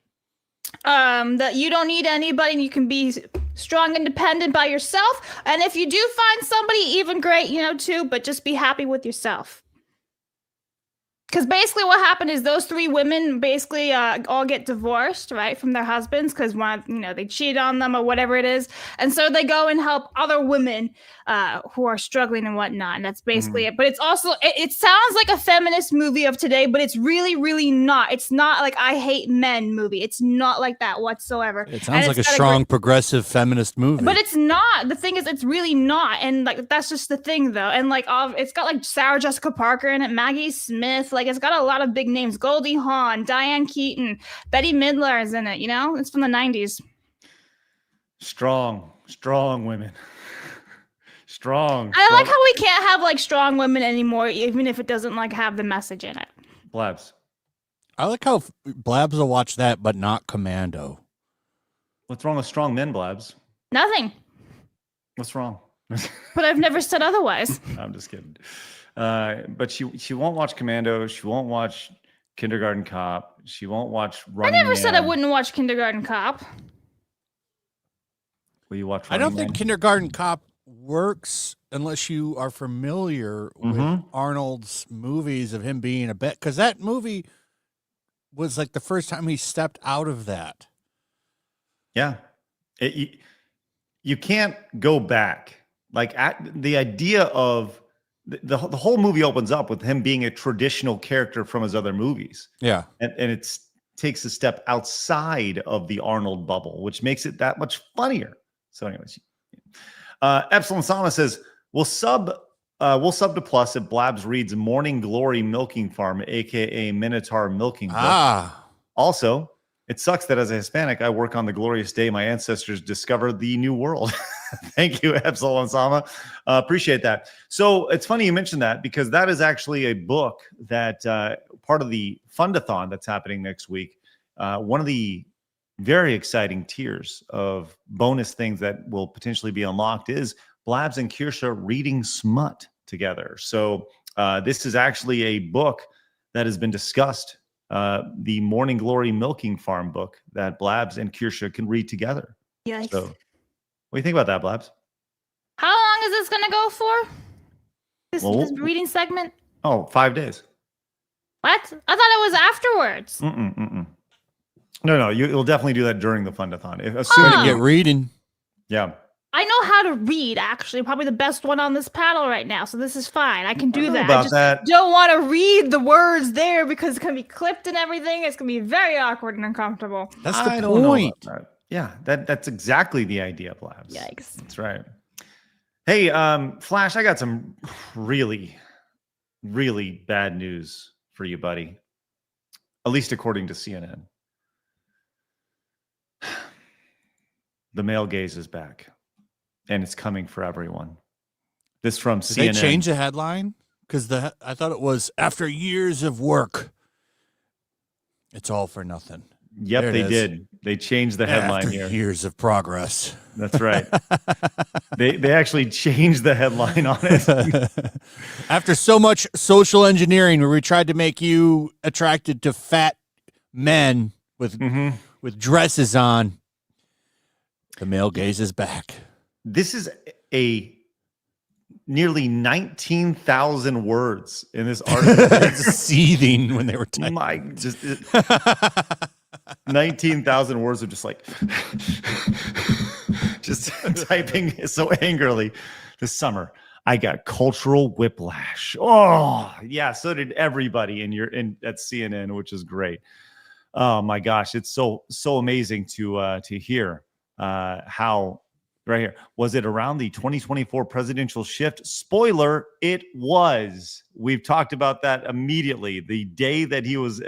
That you don't need anybody, and you can be strong, independent by yourself. And if you do find somebody, even great, too. But just be happy with yourself. Because basically what happened is those three women basically all get divorced, right, from their husbands because they cheat on them or whatever it is. And so they go and help other women who are struggling and whatnot. And that's basically it. But it's also, it sounds like a feminist movie of today, but it's really, really not. It's not like I Hate Men movie. It's not like that whatsoever.
It sounds like a strong progressive feminist movie.
But it's not. The thing is, it's really not. And like that's just the thing, though. And like, it's got like Sarah Jessica Parker in it, Maggie Smith. Like, it's got a lot of big names: Goldie Hawn, Diane Keaton, Betty Midler is in it. It's from the 90s.
Strong women. Strong.
I like how we can't have like strong women anymore, even if it doesn't like have the message in it.
Blabs.
I like how Blabs will watch that, but not Commando.
What's wrong with strong men, Blabs?
Nothing.
What's wrong?
But I've never said otherwise.
I'm just kidding. But she won't watch Commando. She won't watch Kindergarten Cop. She won't watch Running
I never said I
Man.
wouldn't watch Kindergarten Cop.
Will you watch
I don't
Running
think
Man?
Kindergarten Cop works unless you are familiar with Arnold's movies of him being a bet, because that movie was like the first time he stepped out of that.
Yeah. You can't go back. Like the idea of the whole movie opens up with him being a traditional character from his other movies.
Yeah.
And it takes a step outside of the Arnold bubble, which makes it that much funnier. So anyways, Epsilon Sama says, we'll sub to plus if Blabs reads Morning Glory Milking Farm, aka Minotaur Milking Book. Also, it sucks that as a Hispanic, I work on the glorious day my ancestors discovered the New World. Thank you, Epsilon Sama. Appreciate that. So it's funny you mentioned that because that is actually a book that part of the Fundathon that's happening next week. One of the very exciting tiers of bonus things that will potentially be unlocked is Blabs and Kirsha reading smut together. So this is actually a book that has been discussed, the Morning Glory Milking Farm book that Blabs and Kirsha can read together.
Yikes.
So what do you think about that, Blabs?
How long is this going to go for? This reading segment?
Oh, 5 days.
What? I thought it was afterwards.
No, you'll definitely do that during the Fundathon.
Assuming get reading.
Yeah.
I know how to read, actually. Probably the best one on this panel right now, so this is fine. I can do that.
About
I just
that.
don't want to read the words there because it's going to be clipped and everything. It's going to be very awkward and uncomfortable.
That's the
I don't know
point.
about that. Yeah, that's exactly the idea, Blabs.
Yikes.
That's right. Hey, Flash, I got some really, really bad news for you, buddy. At least according to CNN. The male gaze is back. And it's coming for everyone. This from CNN.
Did they change the headline? Because I thought it was after years of work. It's all for nothing.
Yep, they did. They changed the headline
after
here.
Years of progress.
That's right. they actually changed the headline on it.
After so much social engineering, where we tried to make you attracted to fat men with dresses on, the male gaze is back.
This is a nearly 19,000 words in this article.
It's seething when they were typing.
19,000 words of just like just typing so angrily. This summer, I got cultural whiplash. Oh, yeah, so did everybody at CNN, which is great. Oh my gosh, it's so amazing to hear how. Right here. Was it around the 2024 presidential shift? Spoiler, it was. We've talked about that immediately. The day that he was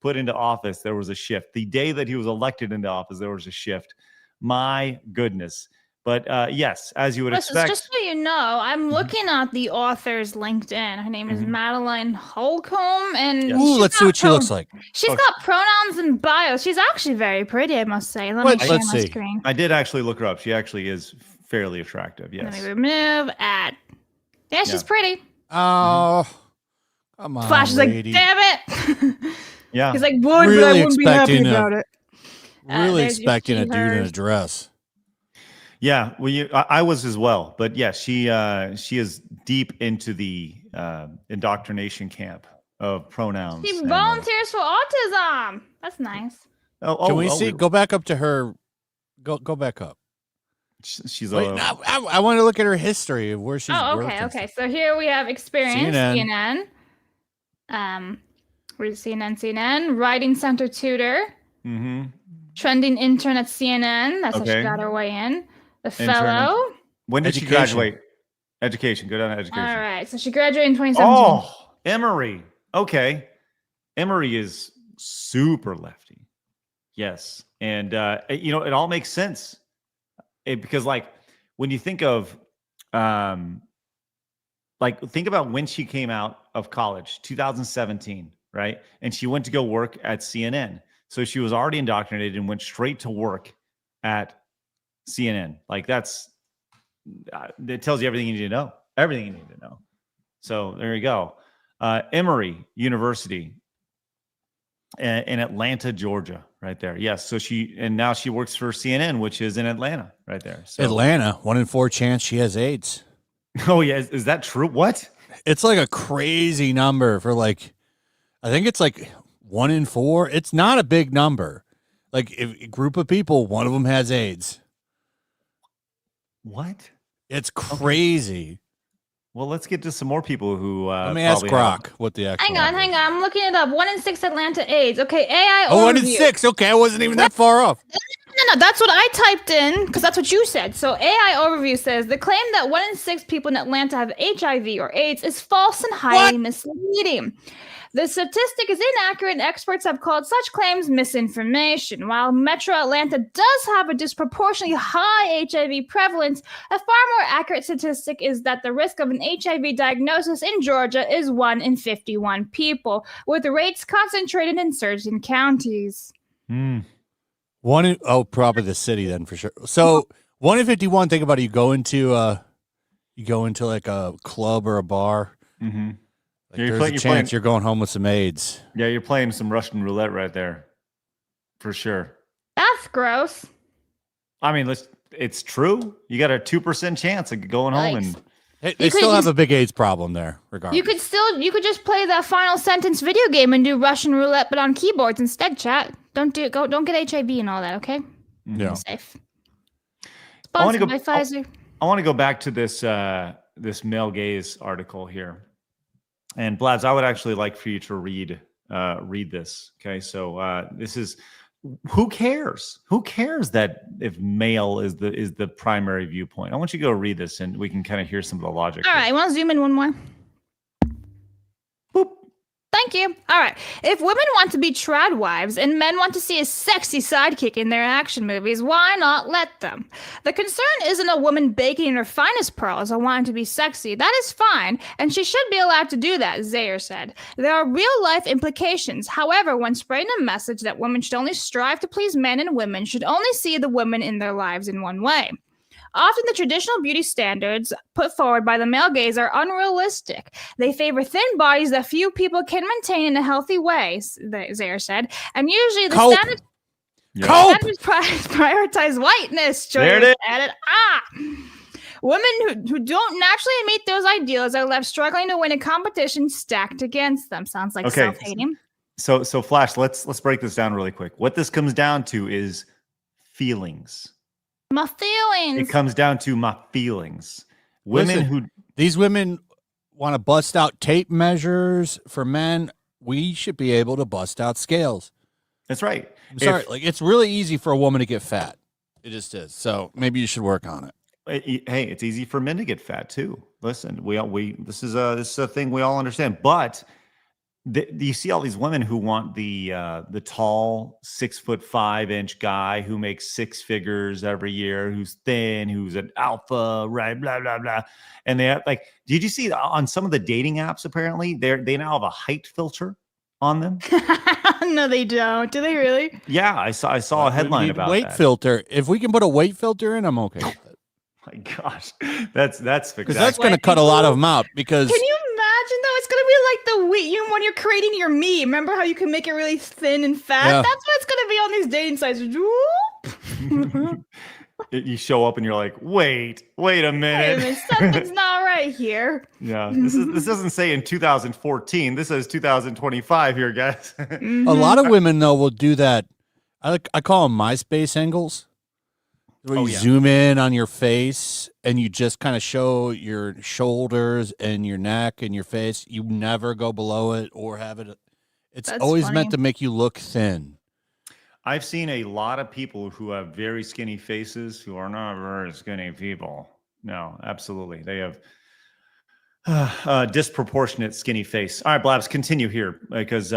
put into office, there was a shift. The day that he was elected into office, there was a shift. My goodness. But yes, as you would expect.
Just so you know, I'm looking at the author's LinkedIn. Her name is Madeline Holcomb, and
ooh, let's see what she looks like.
She's got pronouns and bio. She's actually very pretty, I must say. Let me share my screen.
I did actually look her up. She actually is fairly attractive. Yes.
Let me remove at. Yeah, she's pretty.
Oh, come on,
Flash is
lady.
like, damn it.
Yeah.
He's like, would, but I wouldn't be happy about it.
Really expecting a dude in a dress.
Yeah, well, I was as well, but yeah, she is deep into the indoctrination camp of pronouns.
She volunteers for autism. That's nice.
Can we see? Go back up to her. Go back up.
She's
I want to look at her history of where she's.
Okay. So here we have experience CNN. Where's CNN? Writing Center Tutor. Trending intern at CNN. That's how she got her way in. The fellow.
When did she graduate? Education. Go down to education.
All right. So she graduated in 2017.
Oh, Emory. Okay. Emory is super lefty. Yes. And, it all makes sense. Because, when you think of, think about when she came out of college, 2017, right? And she went to go work at CNN. So she was already indoctrinated and went straight to work at CNN. It tells you everything you need to know. Everything you need to know. So there you go. Emory University in Atlanta, Georgia, right there. Yes. So now she works for CNN, which is in Atlanta, right there. So,
Atlanta, 1 in 4 chance she has AIDS.
Oh yeah, is that true? What?
It's like a crazy number for I think it's 1 in 4. It's not a big number. If a group of people, one of them has AIDS.
What?
It's crazy.
Okay. Well, let's get to some more people who.
Let me ask Grok what the actual.
Hang on. I'm looking it up. 1 in 6 Atlanta AIDS. Okay, AI overview.
1 in 6. Okay, I wasn't even that far off.
No, that's what I typed in because that's what you said. So AI overview says the claim that 1 in 6 people in Atlanta have HIV or AIDS is false and highly misleading. The statistic is inaccurate, and experts have called such claims misinformation. While Metro Atlanta does have a disproportionately high HIV prevalence, a far more accurate statistic is that the risk of an HIV diagnosis in Georgia is 1 in 51 people, with rates concentrated in certain counties.
Probably the city then for sure. So 1 in 51. Think about it. You go into a club or a bar.
Mm-hmm.
There's a chance you're going home with some AIDS.
Yeah, you're playing some Russian roulette right there, for sure.
That's gross.
I mean, it's true. You got a 2% chance of going home and
Hey, they still have a big AIDS problem there, regardless.
You could just play the Final Sentence video game and do Russian roulette, but on keyboards instead. Chat. Don't get HIV and all that. Okay.
Yeah.
Safe.
I want to
Sponsored by Pfizer.
I want to go back to this this male gaze article here, and Blabs, I would actually like for you to read this. Okay, so this is. Who cares? Who cares that if male is the primary viewpoint? I want you to go read this and we can kind of hear some of the logic.
All right, I want to zoom in one more.
Boop.
Thank you. All right. If women want to be trad wives and men want to see a sexy sidekick in their action movies, why not let them? The concern isn't a woman baking in her finest pearls or wanting to be sexy. That is fine, and she should be allowed to do that, Zayer said. There are real-life implications. However, when spreading a message that women should only strive to please men and women should only see the women in their lives in one way. Often the traditional beauty standards put forward by the male gaze are unrealistic. They favor thin bodies that few people can maintain in a healthy way, Zayer said. And usually the standards prioritize whiteness.
There it is.
Added, women who don't naturally meet those ideals are left struggling to win a competition stacked against them. Sounds like self-hating.
So Flash, let's break this down really quick. What this comes down to is feelings.
My feelings.
It comes down to my feelings.
These women want to bust out tape measures for men. We should be able to bust out scales.
That's right.
I'm sorry, it's really easy for a woman to get fat. It just is. So maybe you should work on it.
Hey, it's easy for men to get fat too. Listen, this is a thing we all understand, but. You see all these women who want the tall 6'5" guy who makes six figures every year, who's thin, who's an alpha, right? Blah blah blah. And they have, like, did you see on some of the dating apps? Apparently, they now have a height filter on them.
No, they don't. Do they really?
Yeah, I saw a headline about
weight
that.
Filter. If we can put a weight filter in, I'm okay with it.
My gosh, that's
because that's going to cut a lot of them out. Because
can you imagine though? It's going to be like the wheat when you're creating your meat. Remember how you can make it really thin and fat?
Yeah.
That's what it's going to be on these dating sites.
You show up and you're like, wait a minute,
something's not right here.
Yeah, this doesn't say in 2014. This says 2025 here, guys.
A lot of women though will do that. I call them MySpace angles. Where you zoom in on your face and you just kind of show your shoulders and your neck and your face. You never go below it or have it. It's always meant to make you look thin.
I've seen a lot of people who have very skinny faces who are not very skinny people. No, absolutely. They have disproportionate skinny face. All right, Blabs, continue here because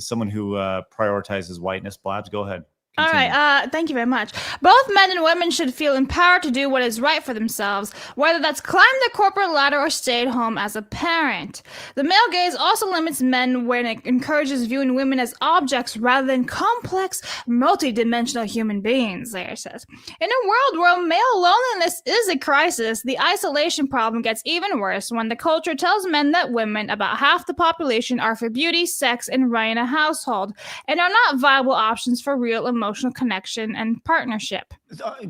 someone who prioritizes whiteness, Blabs, go ahead. Continue.
All right, thank you very much. Both men and women should feel empowered to do what is right for themselves, whether that's climb the corporate ladder or stay at home as a parent. The male gaze also limits men when it encourages viewing women as objects rather than complex, multi-dimensional human beings, Zayer says. In a world where male loneliness is a crisis, the isolation problem gets even worse when the culture tells men that women, about half the population, are for beauty, sex, and running a household, and are not viable options for real emotional connection and partnership.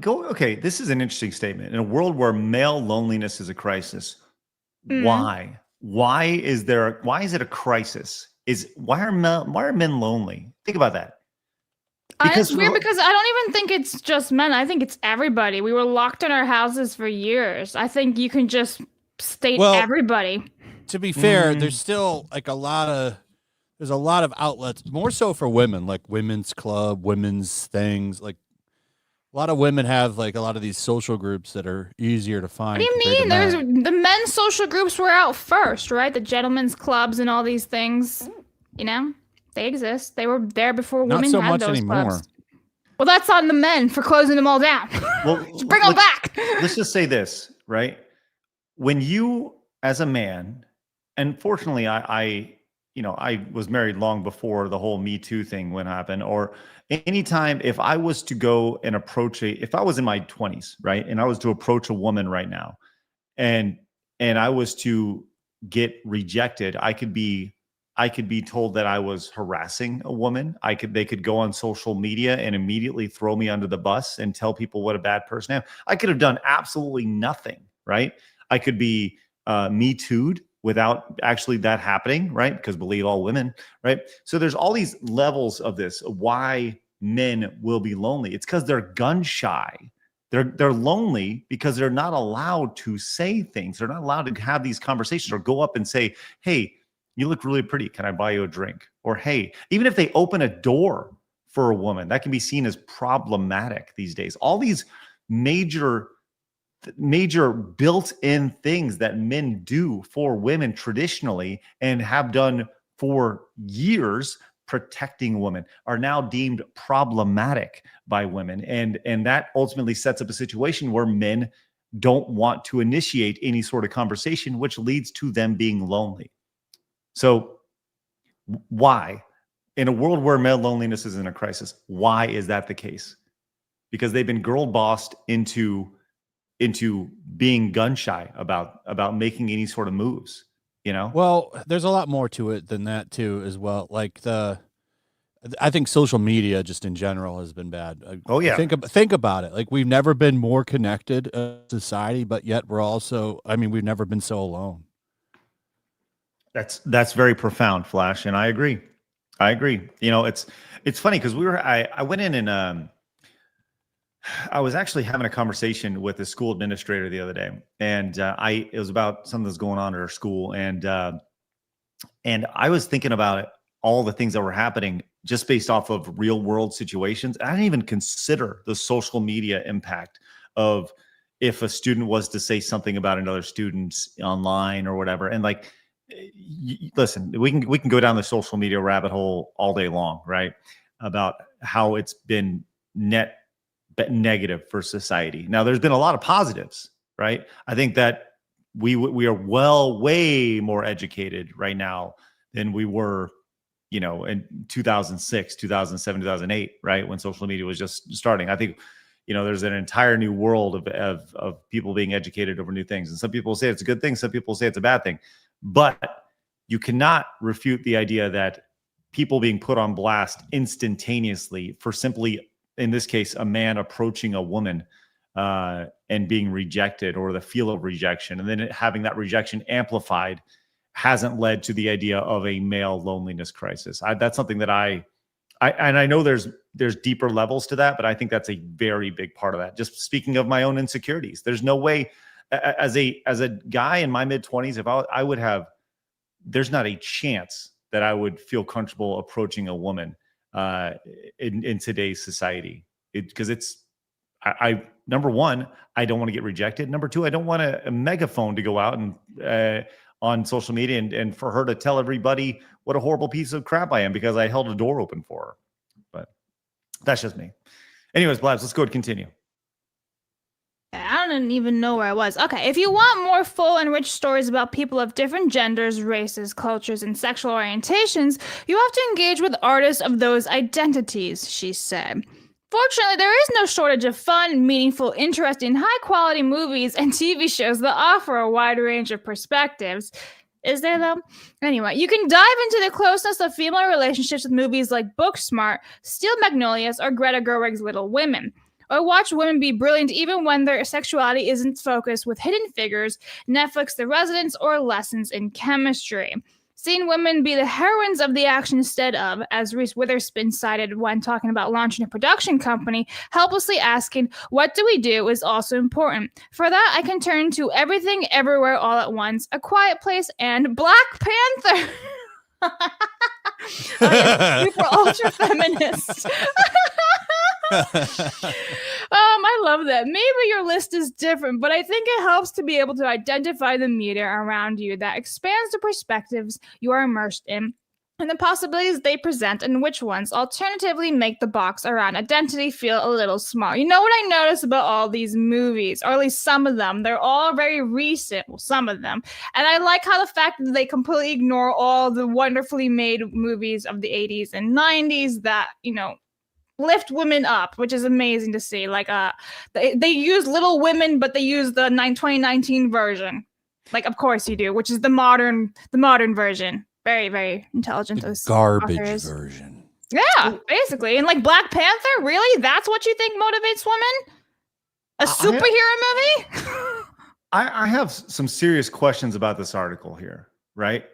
Okay, this is an interesting statement. In a world where male loneliness is a crisis, why? Why is it a crisis? Why are men lonely? Think about that.
It's weird because I don't even think it's just men. I think it's everybody. We were locked in our houses for years. I think you can just state everybody.
To be fair, there's still like there's a lot of outlets, more so for women, like women's club, women's things. Like a lot of women have like a lot of these social groups that are easier to find.
What do you mean? The men's social groups were out first, right? The gentlemen's clubs and all these things, you know, they exist. They were there before women
so
had
much
those
anymore.
clubs. Well, that's on the men for closing them all down.
Well,
bring them back.
Let's just say this, right? When you, as a man, and fortunately, I was married long before the whole Me Too thing when happened, or anytime if I was to go and if I was in my 20s, right, and I was to approach a woman right now and I was to get rejected, I could be told that I was harassing a woman. They could go on social media and immediately throw me under the bus and tell people what a bad person I am. I could have done absolutely nothing, right? I could be Me Too'd without actually that happening, right? Because believe all women, right? So there's all these levels of this, of why men will be lonely. It's because they're gun shy. They're lonely because they're not allowed to say things. They're not allowed to have these conversations or go up and say, hey, you look really pretty. Can I buy you a drink? Or, hey, even if they open a door for a woman, that can be seen as problematic these days. All these major built-in things that men do for women traditionally and have done for years protecting women are now deemed problematic by women. And that ultimately sets up a situation where men don't want to initiate any sort of conversation, which leads to them being lonely. So why? In a world where male loneliness is in a crisis, why is that the case? Because they've been girl bossed into being gun shy about making any sort of moves, you know?
Well, there's a lot more to it than that too, as well. Like I think social media just in general has been bad.
Oh yeah.
Think about it. Like we've never been more connected as a society, but yet we're also, I mean, we've never been so alone.
That's very profound, Flash, and I agree. You know, it's funny because I went in and I was actually having a conversation with a school administrator the other day, and it was about something that's going on at our school, and I was thinking about it, all the things that were happening just based off of real world situations. I didn't even consider the social media impact of if a student was to say something about another student online or whatever, and like. Listen, we can go down the social media rabbit hole all day long, right? About how it's been negative for society. Now, there's been a lot of positives, right? I think that we are way more educated right now than we were, you know, in 2006, 2007, 2008, right? When social media was just starting. I think, you know, there's an entire new world of people being educated over new things. And some people say it's a good thing. Some people say it's a bad thing. But you cannot refute the idea that people being put on blast instantaneously for simply, in this case, a man approaching a woman and being rejected, or the feel of rejection, and then having that rejection amplified, hasn't led to the idea of a male loneliness crisis. That's something that I know there's deeper levels to that, but I think that's a very big part of that. Just speaking of my own insecurities, there's no way. As a guy in my mid-20s, if I would have, there's not a chance that I would feel comfortable approaching a woman in today's society. Because I number one, I don't want to get rejected. Number two, I don't want a megaphone to go out and on social media and for her to tell everybody what a horrible piece of crap I am because I held a door open for her. But that's just me. Anyways, Blabs, let's go and continue.
I don't even know where I was. Okay, if you want more full and rich stories about people of different genders, races, cultures, and sexual orientations, you have to engage with artists of those identities, she said. Fortunately, there is no shortage of fun, meaningful, interesting, high-quality movies and TV shows that offer a wide range of perspectives. Is there, though? Anyway, you can dive into the closeness of female relationships with movies like Booksmart, Steel Magnolias, or Greta Gerwig's Little Women. Or watch women be brilliant even when their sexuality isn't focused with Hidden Figures, Netflix The Residents, or Lessons in Chemistry. Seeing women be the heroines of the action instead of, as Reese Witherspoon cited when talking about launching a production company, helplessly asking, what do we do, is also important. For that, I can turn to Everything Everywhere All at Once, A Quiet Place, and Black Panther. Super ultra feminist. I love that. Maybe your list is different, but I think it helps to be able to identify the media around you that expands the perspectives you are immersed in and the possibilities they present, and which ones alternatively make the box around identity feel a little small. You know what I notice about all these movies, or at least some of them, they're all very recent, well, some of them, and I like how the fact that they completely ignore all the wonderfully made movies of the 80s and 90s that, you know, lift women up, which is amazing to see. Like they use Little Women, but they use the 2019 version. Like, of course you do, which is the modern version. Very, very intelligent.
The
those
garbage
authors.
version.
Yeah, basically. And like Black Panther, really? That's what you think motivates women? A superhero movie?
I have some serious questions about this article here, right?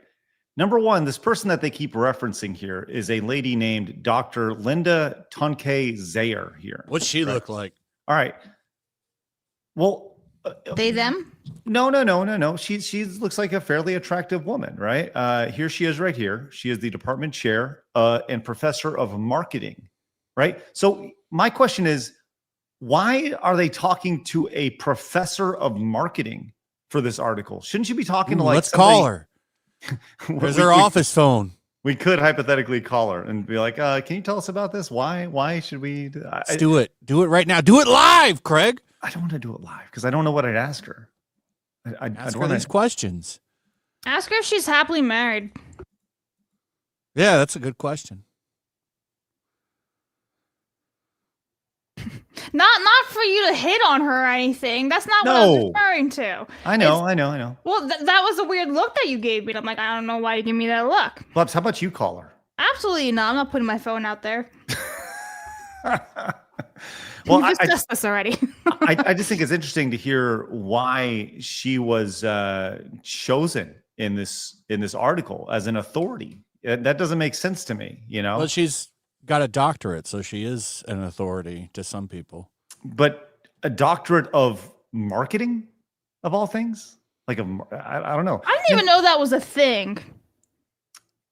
Number one, this person that they keep referencing here is a lady named Dr. Linda Tonke Zayer here.
What's she look like?
All right. Well,
They, them?
No. She looks like a fairly attractive woman, right? Here she is right here. She is the department chair and professor of marketing, right? So my question is, why are they talking to a professor of marketing for this article? Shouldn't you be talking to like
let's call her. Where's her office phone?
We could hypothetically call her and be like, can you tell us about this? Why should we
Let's do it. Do it right now. Do it live, Craig.
I don't want to do it live because I don't know what I'd ask her.
Ask her these questions.
Ask her if she's happily married.
Yeah, that's a good question.
Not for you to hit on her or anything. That's not what I was referring to.
I know.
Well, that was a weird look that you gave me. I'm like, I don't know why you give me that look.
Blabs, how about you call her?
Absolutely not. I'm not putting my phone out there.
Well,
We've discussed this already.
I just think it's interesting to hear why she was chosen in this article as an authority. That doesn't make sense to me, you know.
Well, she's got a doctorate, so she is an authority to some people.
But a doctorate of marketing, of all things, like I don't know.
I didn't even know that was a thing.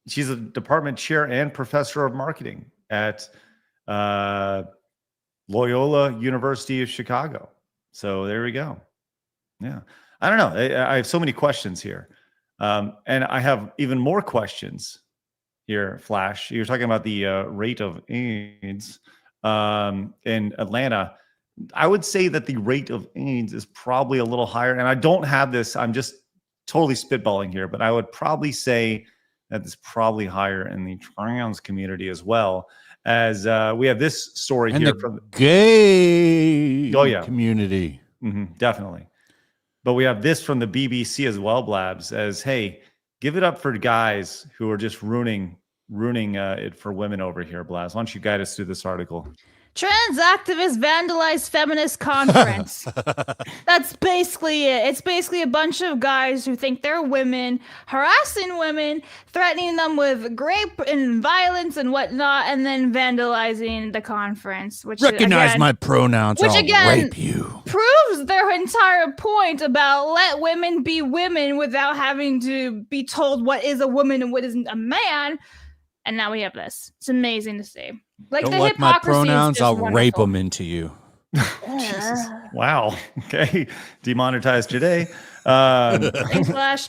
She's a department chair and professor of marketing at Loyola University of Chicago. So there we go. Yeah, I don't know. I have so many questions here, and I have even more questions here. Flash, you're talking about the rate of AIDS in Atlanta. I would say that the rate of AIDS is probably a little higher, and I don't have this. I'm just totally spitballing here, but I would probably say that it's probably higher in the trans community as well. As we have this story
and
here
the
from the
gay
yeah.
community.
Definitely. But we have this from the BBC as well, Blabs, as, hey, give it up for guys who are just ruining it for women over here, Blabs. Why don't you guide us through this article?
Trans activists vandalize feminist conference. That's basically it. It's basically a bunch of guys who think they're women, harassing women, threatening them with rape and violence and whatnot, and then vandalizing the conference. Which
Recognize
again,
my pronouns,
which
I'll
again
rape you.
proves their entire point about let women be women without having to be told what is a woman and what isn't a man. And now we have this. It's amazing to see. Like
Don't
the
like my
hypocrisy
pronouns,
is just
I'll
wonderful.
rape them into you.
Jesus. Wow. Okay. Demonetized today.
Thanks, Flash.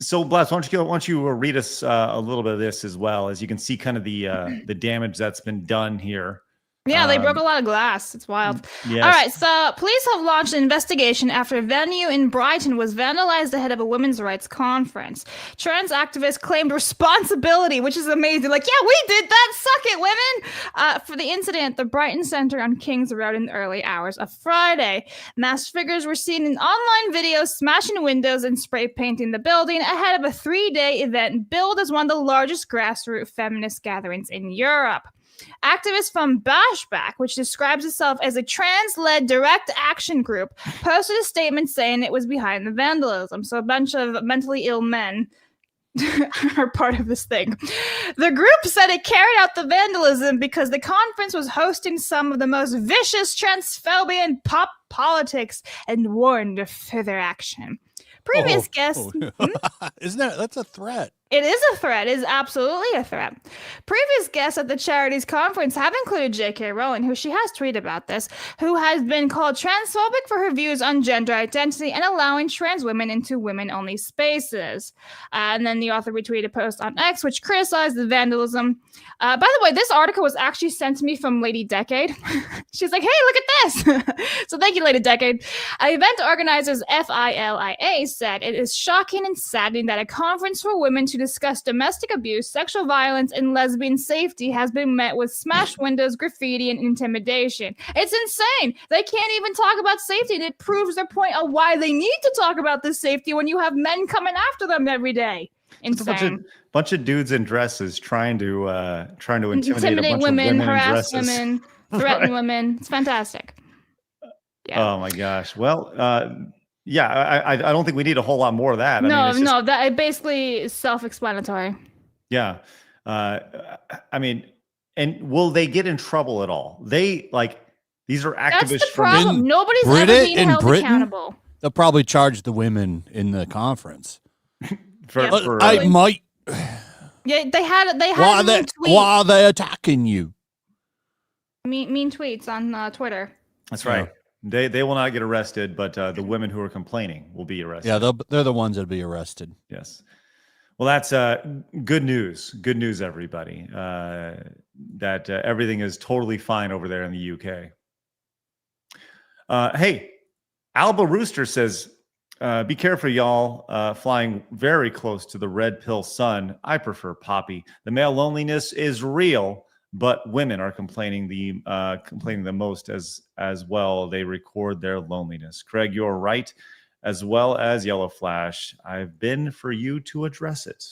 So, Blabs, why don't you read us a little bit of this as well, as you can see kind of the damage that's been done here.
Yeah, they broke a lot of glass. It's wild.
Yes.
All right, so police have launched an investigation after a venue in Brighton was vandalized ahead of a women's rights conference. Trans activists claimed responsibility, which is amazing. Like, yeah, we did that. Suck it, women. For the incident at the Brighton Centre on King's Road in the early hours of Friday. Masked figures were seen in online videos smashing windows and spray painting the building ahead of a 3-day event billed as one of the largest grassroots feminist gatherings in Europe. Activists from Bashback, which describes itself as a trans-led direct action group, posted a statement saying it was behind the vandalism. So a bunch of mentally ill men are part of this thing. The group said it carried out the vandalism because the conference was hosting some of the most vicious transphobia in pop politics and warned of further action. Previous guests...
Isn't that's a threat?
It is a threat. It is absolutely a threat. Previous guests at the charity's conference have included J.K. Rowling, who she has tweeted about this, who has been called transphobic for her views on gender identity and allowing trans women into women-only spaces. And then the author retweeted a post on X, which criticized the vandalism. By the way, this article was actually sent to me from Lady Decade. She's like, hey, look at this. So thank you, Lady Decade. Event organizers FILIA said it is shocking and saddening that a conference for women to discuss domestic abuse, sexual violence, and lesbian safety has been met with smashed windows, graffiti, and intimidation. It's insane. They can't even talk about safety, and it proves their point of why they need to talk about this safety when you have men coming after them every day. Insane.
Bunch of dudes in dresses trying to intimidate a bunch
women,
of women
harass
in dresses.
women, threaten women. It's fantastic. Yeah.
Oh my gosh. Well, I don't think we need a whole lot more of that.
No,
I mean, it's just,
that it basically is self-explanatory.
yeah. I mean, and will they get in trouble at all? These are activists
That's the
from
problem. Nobody's ever being held accountable.
They'll probably charge the women in the conference.
I
might.
Yeah, they had
Why
mean tweets.
why are they attacking you?
Mean tweets on Twitter.
That's right. They will not get arrested, but the women who are complaining will be arrested.
Yeah, they're the ones that'll be arrested.
Yes. Well, that's good news. Good news, everybody. That everything is totally fine over there in the UK. Hey, Alba Rooster says, be careful, y'all. Flying very close to the red pill sun. I prefer Poppy. The male loneliness is real, but women are complaining the most as well. They record their loneliness. Craig, you're right, as well as Yellow Flash. I've been for you to address it.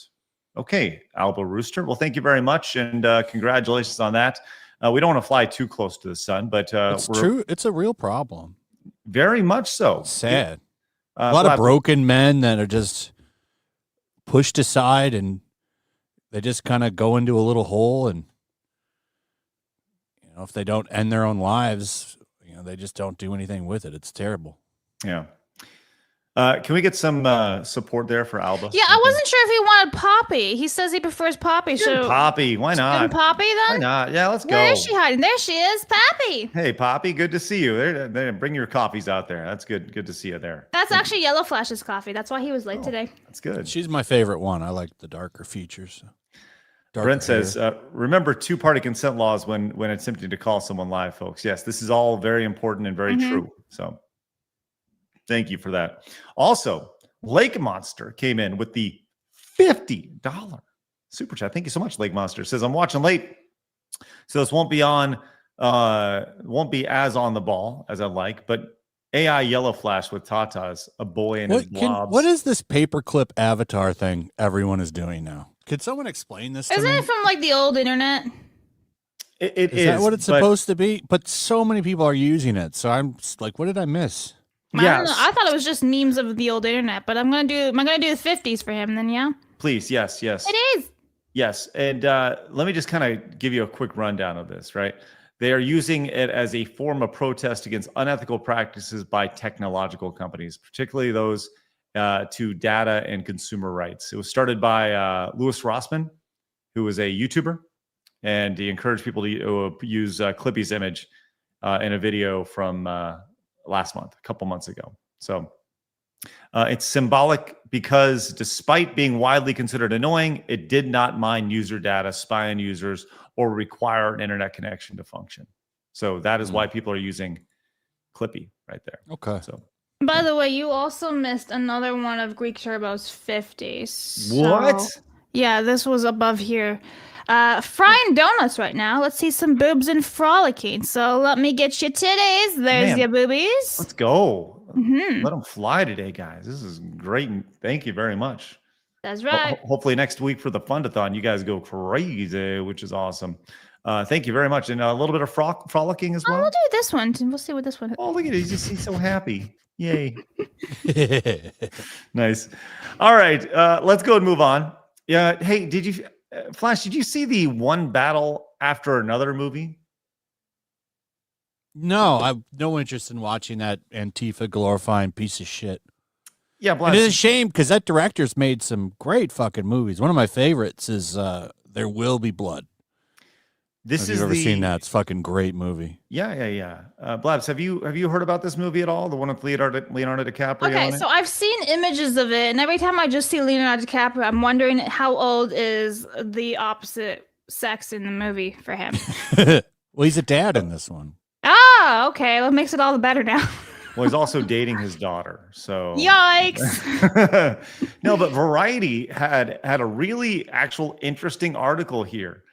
Okay, Alba Rooster. Well, thank you very much, and congratulations on that. We don't want to fly too close to the sun, but
it's true. It's a real problem.
Very much so.
It's sad. A lot of broken men that are just pushed aside, and they just kind of go into a little hole, and if they don't end their own lives, they just don't do anything with it. It's terrible.
Yeah. Can we get some support there for Alba?
Yeah, I wasn't sure if he wanted Poppy. He says he prefers Poppy. So
Poppy, why not?
Poppy then?
Why not? Yeah, let's go.
Where is she hiding? There she is, Poppy.
Hey, Poppy, good to see you. There, bring your coffees out there. That's good. Good to see you there.
That's actually Yellow Flash's coffee. That's why he was late today.
That's good.
She's my favorite one. I like the darker features.
Brent says, remember two-party consent laws when attempting to call someone live, folks. Yes, this is all very important and very true. So thank you for that. Also, Lake Monster came in with the $50 super chat. Thank you so much, Lake Monster. Says, I'm watching late, so this won't be as on the ball as I like, but AI Yellow Flash with Tatas, a boy and his blobs.
What is this paperclip avatar thing everyone is doing now? Could someone explain this to me?
Isn't it from like the old internet?
It
is that what it's supposed to be? But so many people are using it. So I'm just like, what did I miss?
I don't know. I thought it was just memes of the old internet, but am I gonna do the 50s for him then, yeah?
Please, yes.
It is.
Yes. And let me just kind of give you a quick rundown of this, right? They are using it as a form of protest against unethical practices by technological companies, particularly those to data and consumer rights. It was started by Louis Rossmann, who was a YouTuber, and he encouraged people to use Clippy's image in a video from last month, a couple months ago. So it's symbolic because despite being widely considered annoying, it did not mine user data, spy on users, or require an internet connection to function. So that is why people are using Clippy right there.
Okay.
So.
By the way, you also missed another one of Greek Turbo's 50s.
What?
Yeah, this was above here. Frying donuts right now. Let's see some boobs and frolicking. So let me get your titties. There's your boobies.
Let's go. Let them fly today, guys. This is great. And thank you very much.
That's right.
Hopefully next week for the Fundathon, you guys go crazy, which is awesome. Thank you very much. And a little bit of frolicking as well.
We'll do this one. We'll see what this one.
Oh, look at it. He's so happy. Yay. Nice. All right. Let's go and move on. Yeah. Hey, did you, Flash, did you see the One Battle After Another movie?
No, I have no interest in watching that Antifa glorifying piece of shit.
Yeah,
it is a shame because that director's made some great fucking movies. One of my favorites is There Will Be Blood. Have you ever seen that? It's a fucking great movie.
Yeah. Blabs, have you heard about this movie at all? The one with Leonardo DiCaprio.
Okay, so I've seen images of it, and every time I just see Leonardo DiCaprio, I'm wondering how old is the opposite sex in the movie for him.
Well, he's a dad in this one.
Ah, okay. Well, it makes it all the better now.
Well, he's also dating his daughter. So
yikes.
No, but Variety had a really actual interesting article here.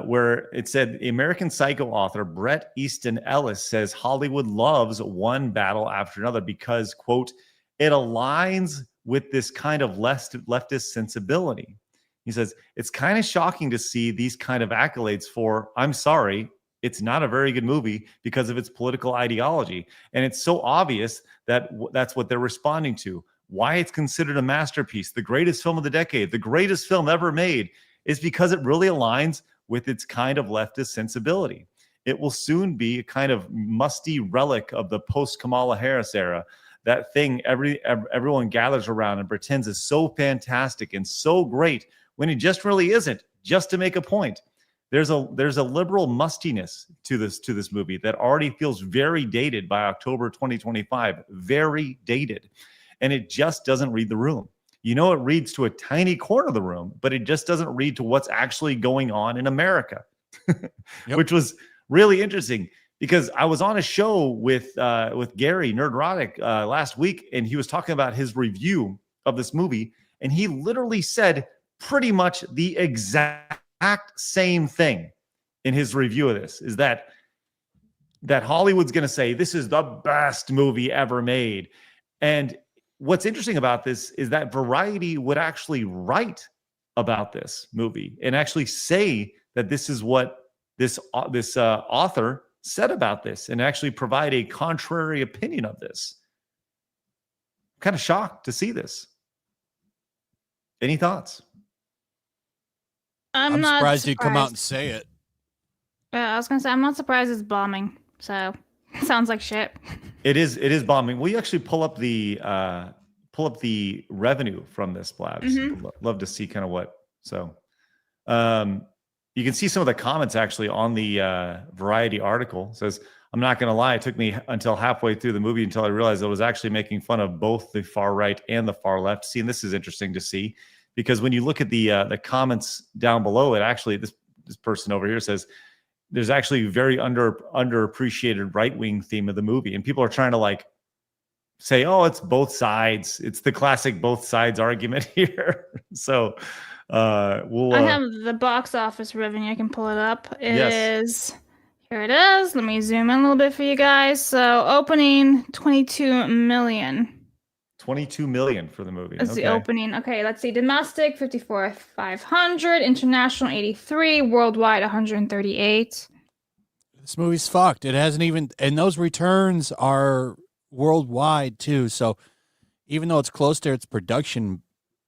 Where it said the American Psycho author Bret Easton Ellis says Hollywood loves One Battle After Another because, quote, it aligns with this kind of leftist sensibility. He says, it's kind of shocking to see these kind of accolades for, I'm sorry, it's not a very good movie because of its political ideology. And it's so obvious that that's what they're responding to. Why it's considered a masterpiece, the greatest film of the decade, the greatest film ever made, is because it really aligns with its kind of leftist sensibility. It will soon be a kind of musty relic of the post-Kamala Harris era. That thing everyone gathers around and pretends is so fantastic and so great when it just really isn't, just to make a point. There's a liberal mustiness to this movie that already feels very dated by October 2025, very dated. And it just doesn't read the room. You know, it reads to a tiny corner of the room, but it just doesn't read to what's actually going on in America, which was really interesting because I was on a show with Gary Nerdrotic last week, and he was talking about his review of this movie, and he literally said pretty much the exact same thing in his review of this, is that Hollywood's going to say this is the best movie ever made. And what's interesting about this is that Variety would actually write about this movie and actually say that this is what this author said about this, and actually provide a contrary opinion of this. I'm kind of shocked to see this. Any thoughts?
I'm not
surprised he'd come out and say it.
I was gonna say I'm not surprised it's bombing. So sounds like shit.
It is bombing. Will you actually pull up the revenue from this, Blabs? Love to see kind of what. So you can see some of the comments actually on the Variety article. It says, I'm not going to lie, it took me until halfway through the movie until I realized I was actually making fun of both the far right and the far left. See, and this is interesting to see, because when you look at the comments down below, it actually, this person over here says, there's actually very underappreciated right-wing theme of the movie. And people are trying to like say, oh, it's both sides. It's the classic both sides argument here. So we'll...
I have the box office revenue. I can pull it up.
Yes.
Here it is. Let me zoom in a little bit for you guys. So opening 22 million.
22 million for the movie.
That's the opening. Okay, let's see. Domestic 54,500, international 83, worldwide 138.
This movie's fucked. It hasn't even, and those returns are worldwide too. So even though it's close to its production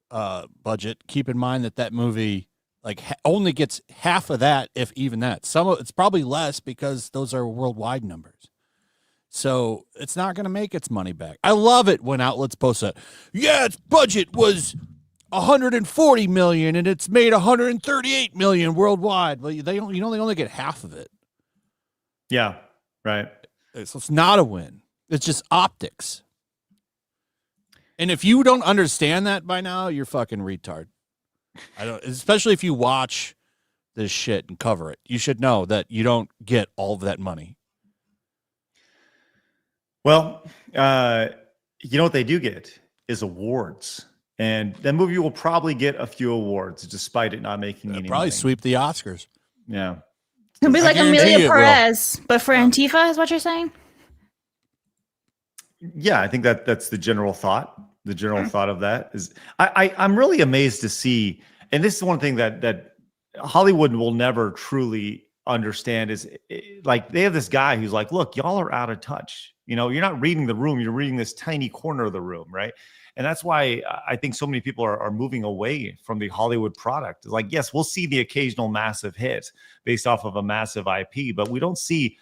budget, keep in mind that movie like only gets half of that, if even that. It's probably less because those are worldwide numbers. So it's not going to make its money back. I love it when outlets post that. Yeah, its budget was 140 million and it's made 138 million worldwide. Well, they only get half of it.
Yeah, right.
So it's not a win. It's just optics. And if you don't understand that by now, you're fucking retard. Especially if you watch this shit and cover it. You should know that you don't get all of that money.
Well, you know what they do get is awards. And that movie will probably get a few awards despite it not making any money.
Probably sweep the Oscars.
Yeah.
It'll be like Amelia Perez, but for Antifa is what you're saying?
Yeah, I think that's the general thought. The general thought of that is I'm really amazed to see, and this is one thing that Hollywood will never truly understand is like they have this guy who's like, look, y'all are out of touch. You know, you're not reading the room, you're reading this tiny corner of the room, right? And that's why I think so many people are moving away from the Hollywood product. It's like, yes, we'll see the occasional massive hit based off of a massive IP, but we don't see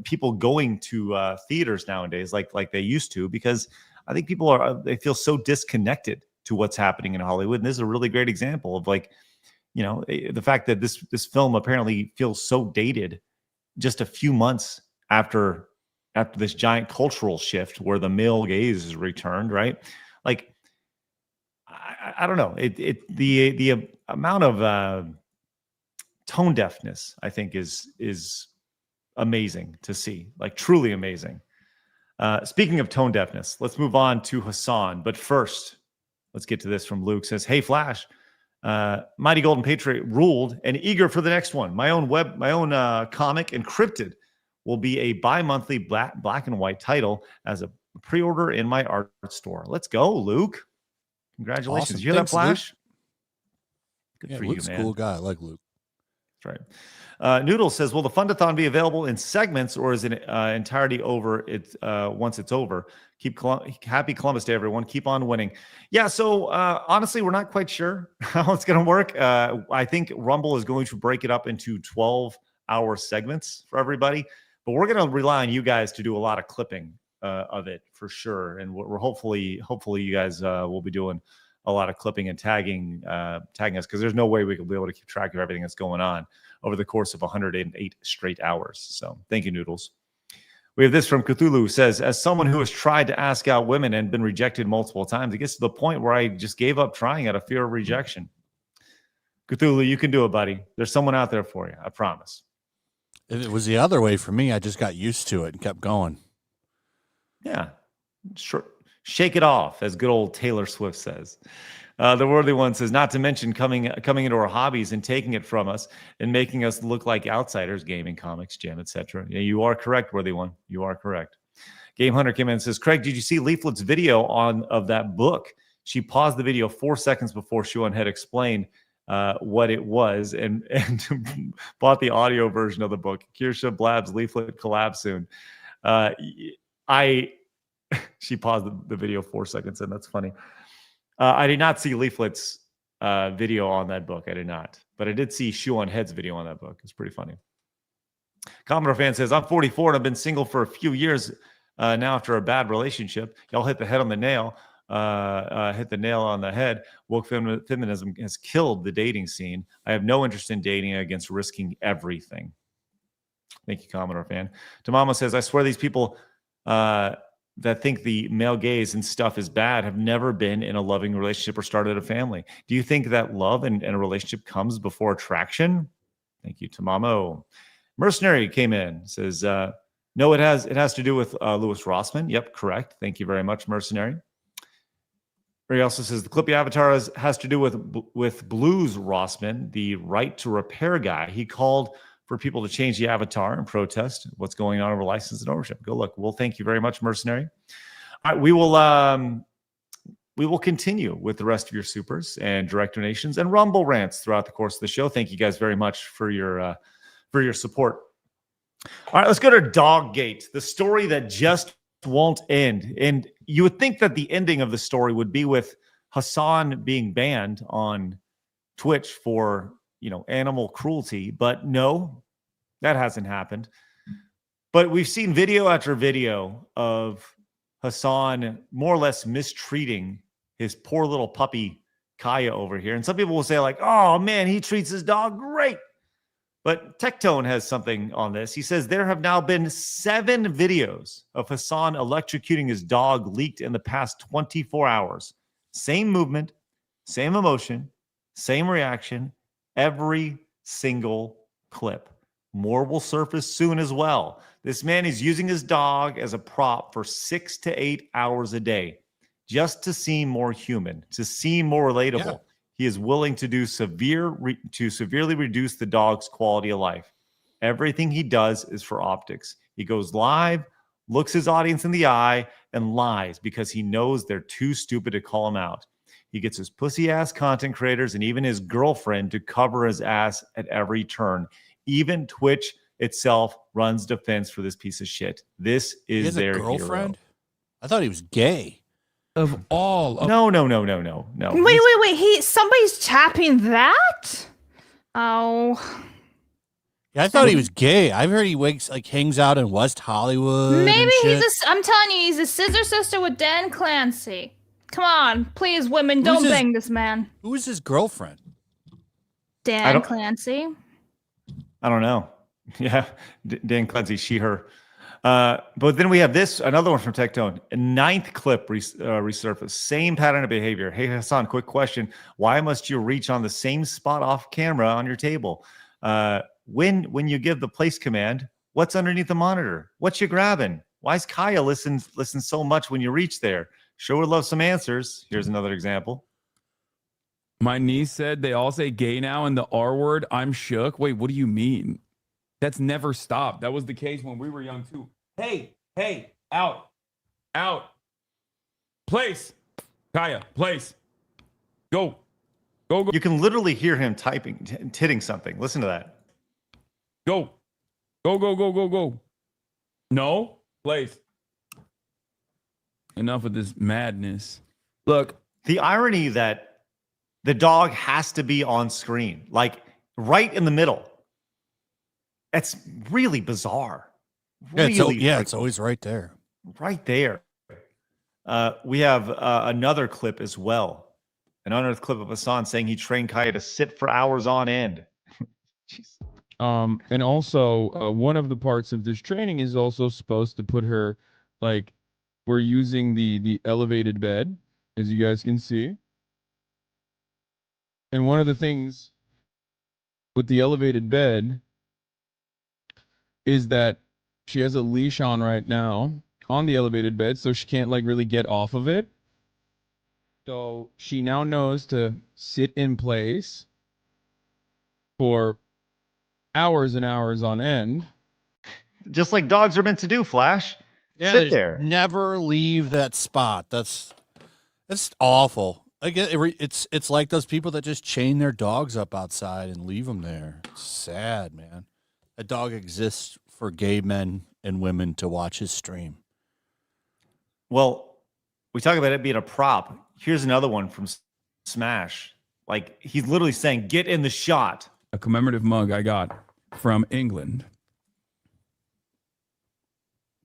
people going to theaters nowadays like they used to, because I think people they feel so disconnected to what's happening in Hollywood. And this is a really great example of like, you know, the fact that this film apparently feels so dated just a few months after this giant cultural shift where the male gaze is returned, right? Like, I don't know. The amount of tone deafness, I think, is amazing to see, like truly amazing. Speaking of tone deafness, let's move on to Hasan. But first, let's get to this from Luke. Says, hey, Flash, Mighty Golden Patriot ruled and eager for the next one. My own comic, Encrypted, will be a bi-monthly black and white title as a pre-order in my art store. Let's go, Luke. Congratulations.
Awesome.
You hear
Thanks,
that, Flash?
Luke.
Good
Yeah,
for
Luke's
you, man.
a cool guy. I like Luke.
That's Noodle says, will the Fundathon be available in segments or is it entirety over once it's over? Happy Columbus Day, everyone. Keep on winning. Yeah, so honestly, we're not quite sure how it's going to work. I think Rumble is going to break it up into 12-hour segments for everybody, but we're going to rely on you guys to do a lot of clipping of it for sure. And we're hopefully you guys will be doing a lot of clipping and tagging us, because there's no way we could be able to keep track of everything that's going on over the course of 108 straight hours. So thank you, Noodles. We have this from Cthulhu, says, as someone who has tried to ask out women and been rejected multiple times, it gets to the point where I just gave up trying out of fear of rejection. Cthulhu, you can do it, buddy. There's someone out there for you. I promise.
If it was the other way for me, I just got used to it and kept going.
Yeah. Sure. Shake it off, as good old Taylor Swift says. The Worthy One says, not to mention coming into our hobbies and taking it from us and making us look like outsiders, gaming, comics, gym, etc. Yeah, you are correct, Worthy One. You are correct. Game Hunter came in and says, Craig, did you see Leaflet's video of that book? She paused the video 4 seconds before she went ahead and explained what it was and bought the audio version of the book. Kirsha Blabs Leaflet collab soon. She paused the video 4 seconds in. That's funny. I did not see Leaflet's video on that book. I did not. But I did see Shoe on Head's video on that book. It's pretty funny. Commodore Fan says, I'm 44 and I've been single for a few years now after a bad relationship. Y'all hit the head on the nail. Hit the nail on the head. Woke feminism has killed the dating scene. I have no interest in dating against risking everything. Thank you, Commodore Fan. Tamama says, I swear these people that think the male gaze and stuff is bad have never been in a loving relationship or started a family. Do you think that love and a relationship comes before attraction? Thank you, Tamamo. Mercenary came in, says, no, it has to do with Louis Rossman. Yep, correct. Thank you very much, Mercenary. He also says the Clippy Avatar has to do with Blues Rossman, the right to repair guy. He called for people to change the avatar and protest what's going on over license and ownership. Go look. Well, thank you very much, Mercenary. All right, we will continue with the rest of your supers and direct donations and Rumble rants throughout the course of the show. Thank you guys very much for your support. All right, let's go to DogGate, the story that just won't end. And you would think that the ending of the story would be with Hasan being banned on Twitch for animal cruelty, but no, that hasn't happened. But we've seen video after video of Hasan more or less mistreating his poor little puppy Kaya over here. And some people will say like, oh man, he treats his dog great. But Tectone has something on this. He says there have now been 7 videos of Hasan electrocuting his dog leaked in the past 24 hours. Same movement, same emotion, same reaction, every single clip. More will surface soon as well. This man is using his dog as a prop for 6 to 8 hours a day just to seem more human, to seem more relatable. Yeah. He is willing to do severely reduce the dog's quality of life. Everything he does is for optics. He goes live, looks his audience in the eye, and lies because he knows they're too stupid to call him out. He gets his pussy-ass content creators and even his girlfriend to cover his ass at every turn. Even Twitch itself runs defense for this piece of shit. This is their girlfriend. Hero.
I thought he was gay.
No.
Wait. Somebody's tapping that? Oh.
Yeah, I thought he was gay. I've heard he hangs out in West Hollywood.
Maybe I'm telling you, he's a scissor sister with Dan Clancy. Come on, please, women, don't bang this man.
Who is his girlfriend?
Dan Clancy.
I don't know. Yeah, Dan Clancy, she, her. But then we have another one from Tectone. A 9th clip resurfaced. Same pattern of behavior. Hey, Hasan, quick question. Why must you reach on the same spot off camera on your table? When you give the place command, what's underneath the monitor? What you grabbing? Why is Kaya listen so much when you reach there? Sure would love some answers. Here's another example.
My niece said they all say gay now and the R word. I'm shook. Wait, what do you mean? That's never stopped. That was the case when we were young too. Hey, out. Place. Kaya, place. Go.
You can literally hear him typing, hitting something. Listen to that.
Go. Go, go, go, go, go. No. Place. Enough of this madness. Look.
The irony that the dog has to be on screen, like right in the middle. It's really bizarre. Really,
it's always right there.
Right there. We have another clip as well. An unearthed clip of Hasan saying he trained Kaya to sit for hours on end. Jeez.
And also, one of the parts of this training is also supposed to put her, like, we're using the elevated bed, as you guys can see. And one of the things with the elevated bed is that she has a leash on right now on the elevated bed, so she can't like really get off of it. So she now knows to sit in place for hours and hours on end.
Just like dogs are meant to do, Flash.
Yeah,
sit there.
Never leave that spot. That's awful. It's like those people that just chain their dogs up outside and leave them there. It's sad, man. A dog exists for gay men and women to watch his stream.
Well, we talk about it being a prop. Here's another one from Smash. Like, he's literally saying, get in the shot.
A commemorative mug I got from England.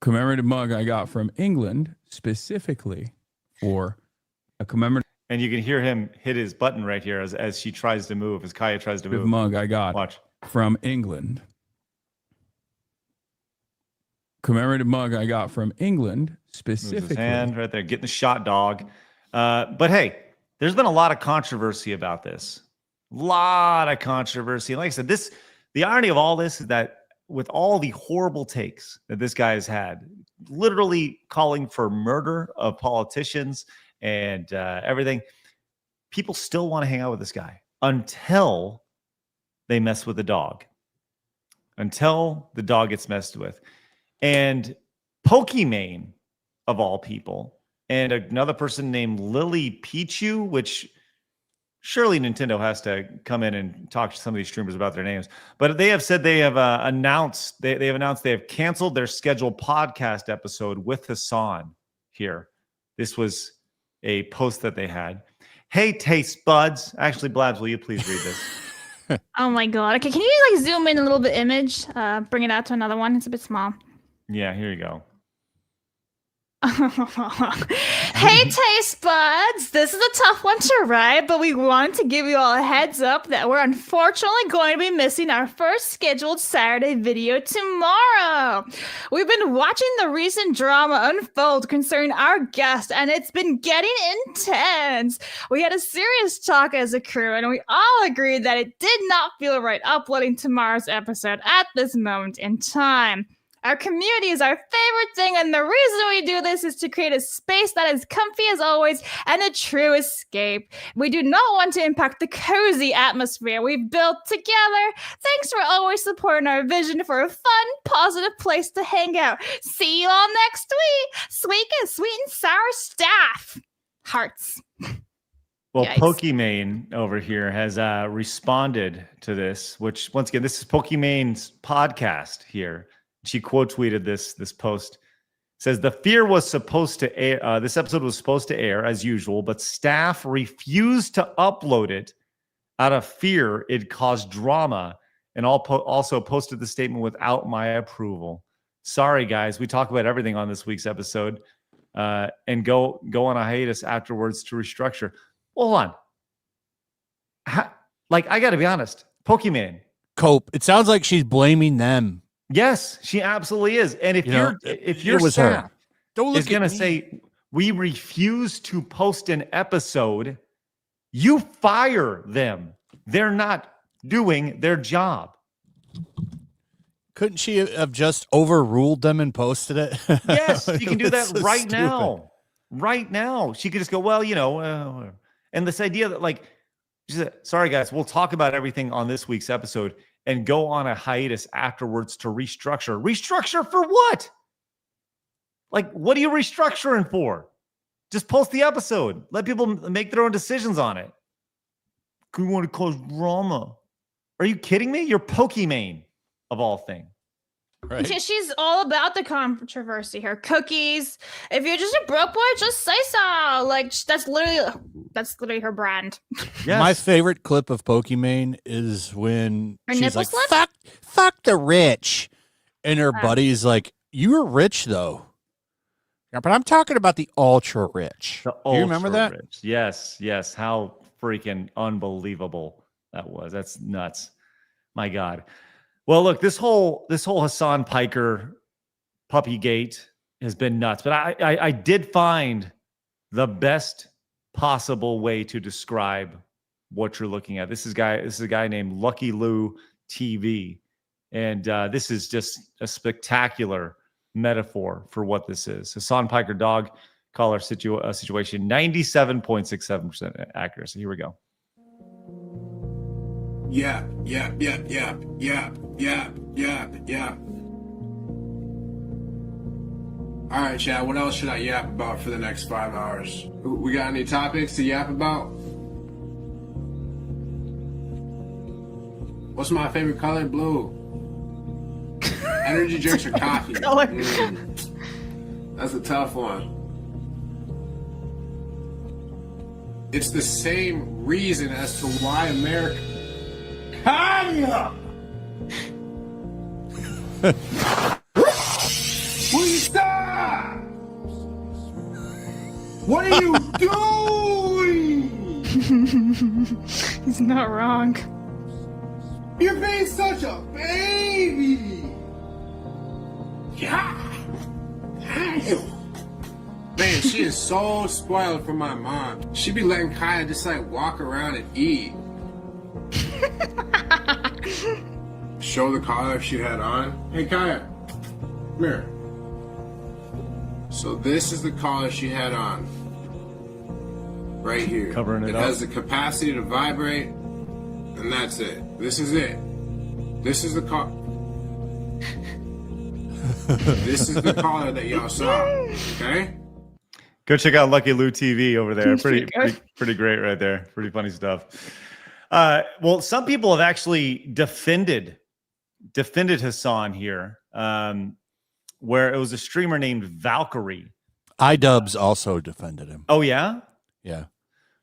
Commemorative mug I got from England specifically for a commemorative.
And you can hear him hit his button right here as she tries to move, as Kaya tries to move.
Mug I got from England. Commemorative mug I got from England specifically.
His hand right there, getting the shot, dog. But hey, there's been a lot of controversy about this. Lot of controversy. Like I said, the irony of all this is that with all the horrible takes that this guy has had, literally calling for murder of politicians and everything, people still want to hang out with this guy until they mess with the dog. Until the dog gets messed with. And Pokimane, of all people, and another person named Lily Pichu, which surely Nintendo has to come in and talk to some of these streamers about their names. But they have said they have announced they have canceled their scheduled podcast episode with Hasan here. This was a post that they had. Hey, taste buds. Actually, Blabs, will you please read this?
Oh my god. Okay, can you like zoom in a little bit image? Bring it out to another one. It's a bit small.
Yeah, here you go.
Hey, taste buds! This is a tough one to write, but we wanted to give you all a heads up that we're unfortunately going to be missing our first scheduled Saturday video tomorrow. We've been watching the recent drama unfold concerning our guest, and it's been getting intense. We had a serious talk as a crew, and we all agreed that it did not feel right uploading tomorrow's episode at this moment in time. Our community is our favorite thing, and the reason we do this is to create a space that is comfy as always and a true escape. We do not want to impact the cozy atmosphere we've built together. Thanks for always supporting our vision for a fun, positive place to hang out. See you all next week. Sweet and sour staff. Hearts.
Well,
Yikes.
Pokimane over here has responded to this, which, once again, this is Pokimane's podcast here. She quote tweeted this post. It says, the fear was supposed to air. This episode was supposed to air as usual, but staff refused to upload it out of fear it caused drama, and also posted the statement without my approval. Sorry, guys. We talk about everything on this week's episode, and go on a hiatus afterwards to restructure. Hold on. I got to be honest. Pokimane.
Cope. It sounds like she's blaming them.
Yes, she absolutely is. And if your staff is going to say, we refuse to post an episode, you fire them. They're not doing their job.
Couldn't she have just overruled them and posted it?
Yes, you can do that so right stupid. Now. Right now. She could just go, well, and this idea that she said, sorry, guys, we'll talk about everything on this week's episode and go on a hiatus afterwards to restructure. Restructure for what? What are you restructuring for? Just post the episode. Let people make their own decisions on it. You want to cause drama? Are you kidding me? You're Pokimane. of all things.
Right.
She's all about the controversy. Her cookies. If you're just a broke boy, just say so. Like that's literally her brand.
Yes.
My favorite clip of Pokimane is when
Her
she's
nipple
like,
slip?
fuck the rich. And her buddy's like, you were rich though. Yeah, but I'm talking about the ultra rich.
The
Do you remember that?
ultra-rich. Yes. How freaking unbelievable that was. That's nuts. My God. Well, look, this whole Hasan Piker puppy gate has been nuts, but I did find the best possible way to describe what you're looking at. This is a guy named Lucky Lou TV, and this is just a spectacular metaphor for what this is. Hasan Piker dog collar situation, 97.67% accuracy. Here we go.
Yeah. All right, Chad, what else should I yap about for the next 5 hours? We got any topics to yap about? What's my favorite color? Blue. Energy drinks or coffee? That's a tough one. It's the same reason as to why America... Kanye! Will you stop? What are you doing?
He's not wrong.
You're being such a baby. Yeah. Man, she is so spoiled for my mom. She be letting Kaya just like walk around and eat. Show the collar she had on. Hey, Kaya, come here. So this is the collar she had on. Right here.
Covering it up.
It has the capacity to vibrate, and that's it. This is it. This is the collar. This is the collar that y'all saw. Okay?
Go check out Lucky Lou TV over there. Pretty great right there. Pretty funny stuff. Well, some people have actually defended Hasan here, where it was a streamer named Valkyrae.
iDubbbz also defended him.
Oh, yeah?
Yeah.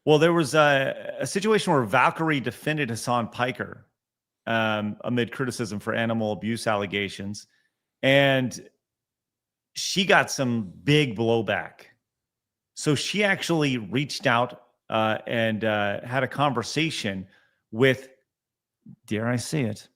Well, there was a situation where Valkyrae defended Hasan Piker amid criticism for animal abuse allegations. And she got some big blowback. So she actually reached out and had a conversation with, dare I say it,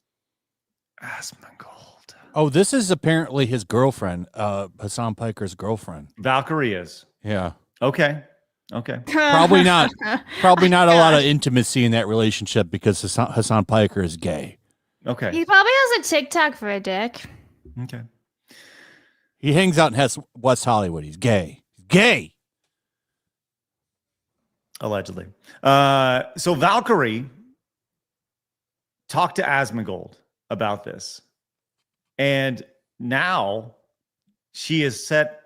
Asmongold.
Oh, this is apparently his girlfriend, Hasan Piker's girlfriend.
Valkyrae is.
Yeah.
Okay.
Probably not a lot of intimacy in that relationship because Hasan Piker is gay.
Okay.
He probably has a TikTok for a dick.
Okay.
He hangs out in West Hollywood. He's gay. He's gay.
Allegedly. So Valkyrae talked to Asmongold about this. And now she is set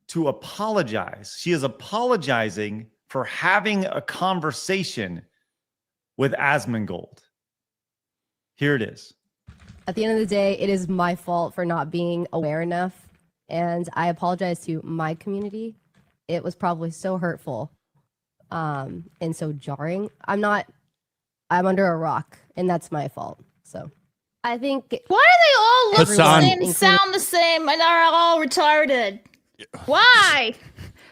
to apologize. She is apologizing for having a conversation with Asmongold. Here it is.
At the end of the day, it is my fault for not being aware enough. And I apologize to my community. It was probably so hurtful and so jarring. I'm under a rock, and that's my fault. So I think...
Why do they all look
Hasan,
the same and sound the same and are all retarded? Why?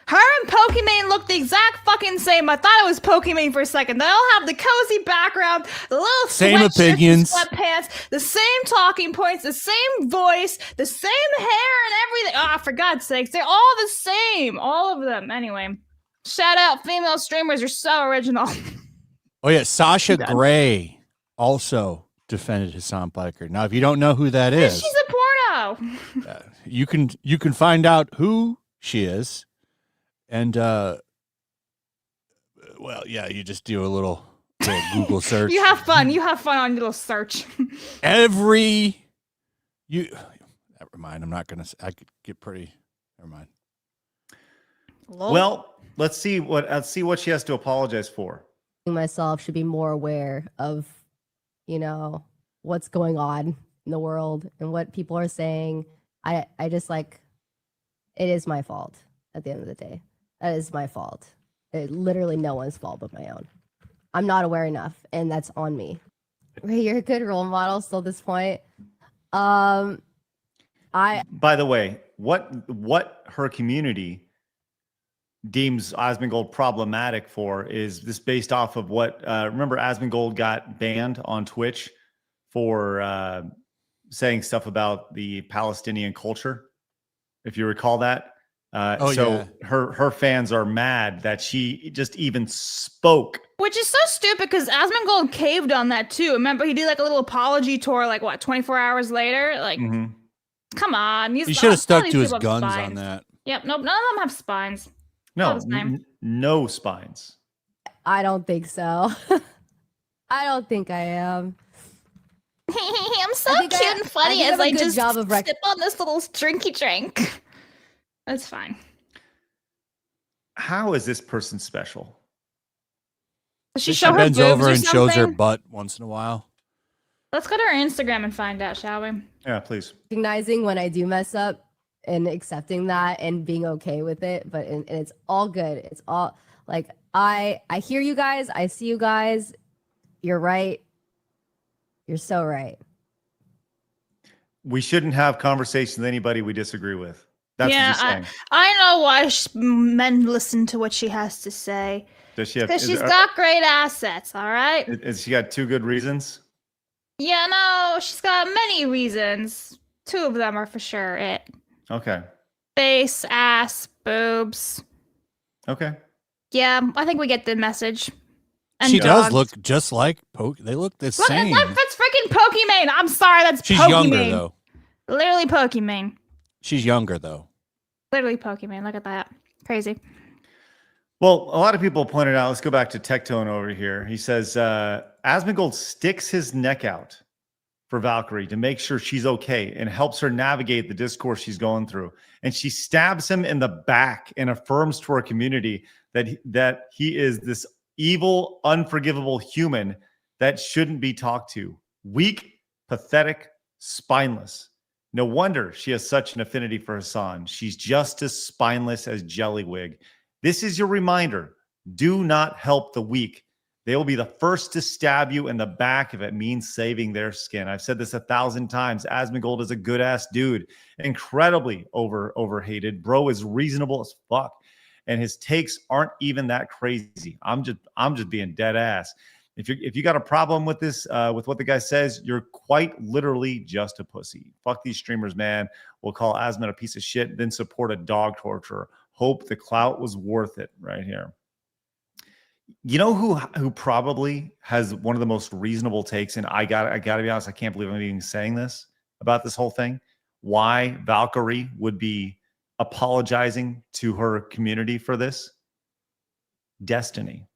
Her and Pokimane look the exact fucking same. I thought it was Pokimane for a second. They all have the cozy background, the little
Same
sweatshirts and
opinions.
sweatpants, the same talking points, the same voice, the same hair and everything. Ah, for God's sakes, they're all the same. All of them. Anyway, shout out female streamers. You're so original.
Oh, yeah. Sasha Grey also defended Hasan Piker. Now, if you don't know who that is,
She's a porno.
you can find out who she is. And, well, yeah, you just do a little Google search.
You have fun. You have fun on your little search.
Never mind. I'm not going to, I could get pretty, never mind.
Well, let's see what she has to apologize for.
Myself should be more aware of, what's going on in the world and what people are saying. I just like, it is my fault at the end of the day. That is my fault. Literally no one's fault but my own. I'm not aware enough, and that's on me. Ray, you're a good role model still at this point. By
the way, what her community deems Asmongold problematic for is this based off of what remember Asmongold got banned on Twitch for saying stuff about the Palestinian culture, if you recall that. Her fans are mad that she just even spoke.
Which is so stupid because Asmongold caved on that too. Remember, he did like a little apology tour, like what, 24 hours later? Like, come on.
He should have stuck to his guns on that.
Yep, nope, none of them have spines.
No, no spines.
I don't think so. I don't think I am.
I'm so cute and funny as I just sip on this little drinky drink. That's fine.
How is this person special?
Does she show her boobs
over
or
and shows her
something?
butt once in a while.
Let's go to her Instagram and find out, shall we?
Yeah, please.
Recognizing when I do mess up and accepting that and being okay with it, but and it's all good. It's all like I hear you guys. I see you guys. You're right. You're so right.
We shouldn't have conversations with anybody we disagree with. That's what you're saying.
I know why men listen to what she has to say.
Does she have?
Because she's got great assets. All right.
Has she got two good reasons?
Yeah, no, she's got many reasons. Two of them are for sure it.
Okay.
Face, ass, boobs.
Okay.
Yeah, I think we get the message. And
She
dogs.
does look just like They look the
Look,
same.
that's freaking Pokemon. I'm sorry, that's
She's
Pokemon.
younger though.
Literally Pokemon.
She's younger though.
Literally Pokemon. Look at that. Crazy.
Well, a lot of people pointed out, let's go back to Tectone over here. He says, Asmongold sticks his neck out for Valkyrae to make sure she's okay and helps her navigate the discourse she's going through. And she stabs him in the back and affirms to her community that he is this evil, unforgivable human that shouldn't be talked to. Weak, pathetic, spineless. No wonder she has such an affinity for Hasan. She's just as spineless as Jellywig. This is your reminder. Do not help the weak. They will be the first to stab you in the back if it means saving their skin. I've said this 1,000 times. Asmongold is a good-ass dude. Incredibly overhated. Bro is reasonable as fuck. And his takes aren't even that crazy. I'm just being dead ass. If you got a problem with this, with what the guy says, you're quite literally just a pussy. Fuck these streamers, man. We'll call Asmon a piece of shit, then support a dog torturer. Hope the clout was worth it right here. You know who probably has one of the most reasonable takes, and I gotta be honest, I can't believe I'm even saying this about this whole thing. Why Valkyrae would be apologizing to her community for this? Destiny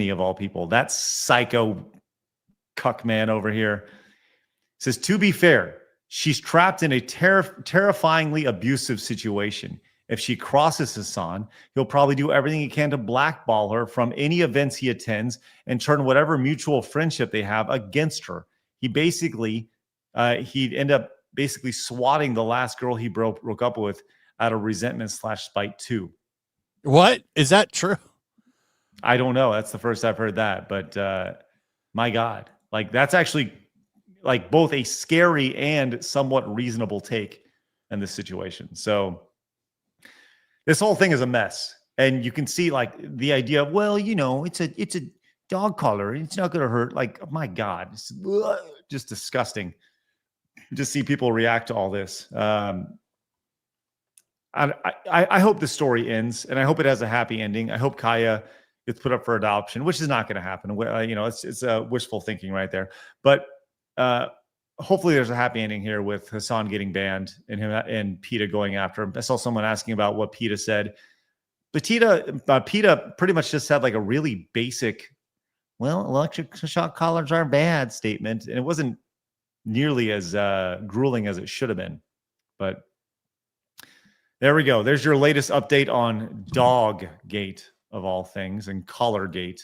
of all people. That psycho cuck man over here says, to be fair, she's trapped in a terrifyingly abusive situation. If she crosses Hasan, he'll probably do everything he can to blackball her from any events he attends and turn whatever mutual friendship they have against her. He'd end up basically swatting the last girl he broke up with out of resentment/spite too.
What? Is that true?
I don't know. That's the first I've heard that, but my God, like that's actually like both a scary and somewhat reasonable take in this situation. So this whole thing is a mess. And you can see like the idea of, well, you know, it's a dog collar. It's not going to hurt. Like, oh my God, it's just disgusting. Just see people react to all this. I hope the story ends, and I hope it has a happy ending. I hope Kaya gets put up for adoption, which is not going to happen. You know, it's wishful thinking right there. But hopefully there's a happy ending here with Hasan getting banned and him and PETA going after him. I saw someone asking about what PETA said. But PETA pretty much just had like a really basic, well, electric shock collars are bad statement. And it wasn't nearly as grueling as it should have been. But there we go. There's your latest update on DogGate of all things and Collargate.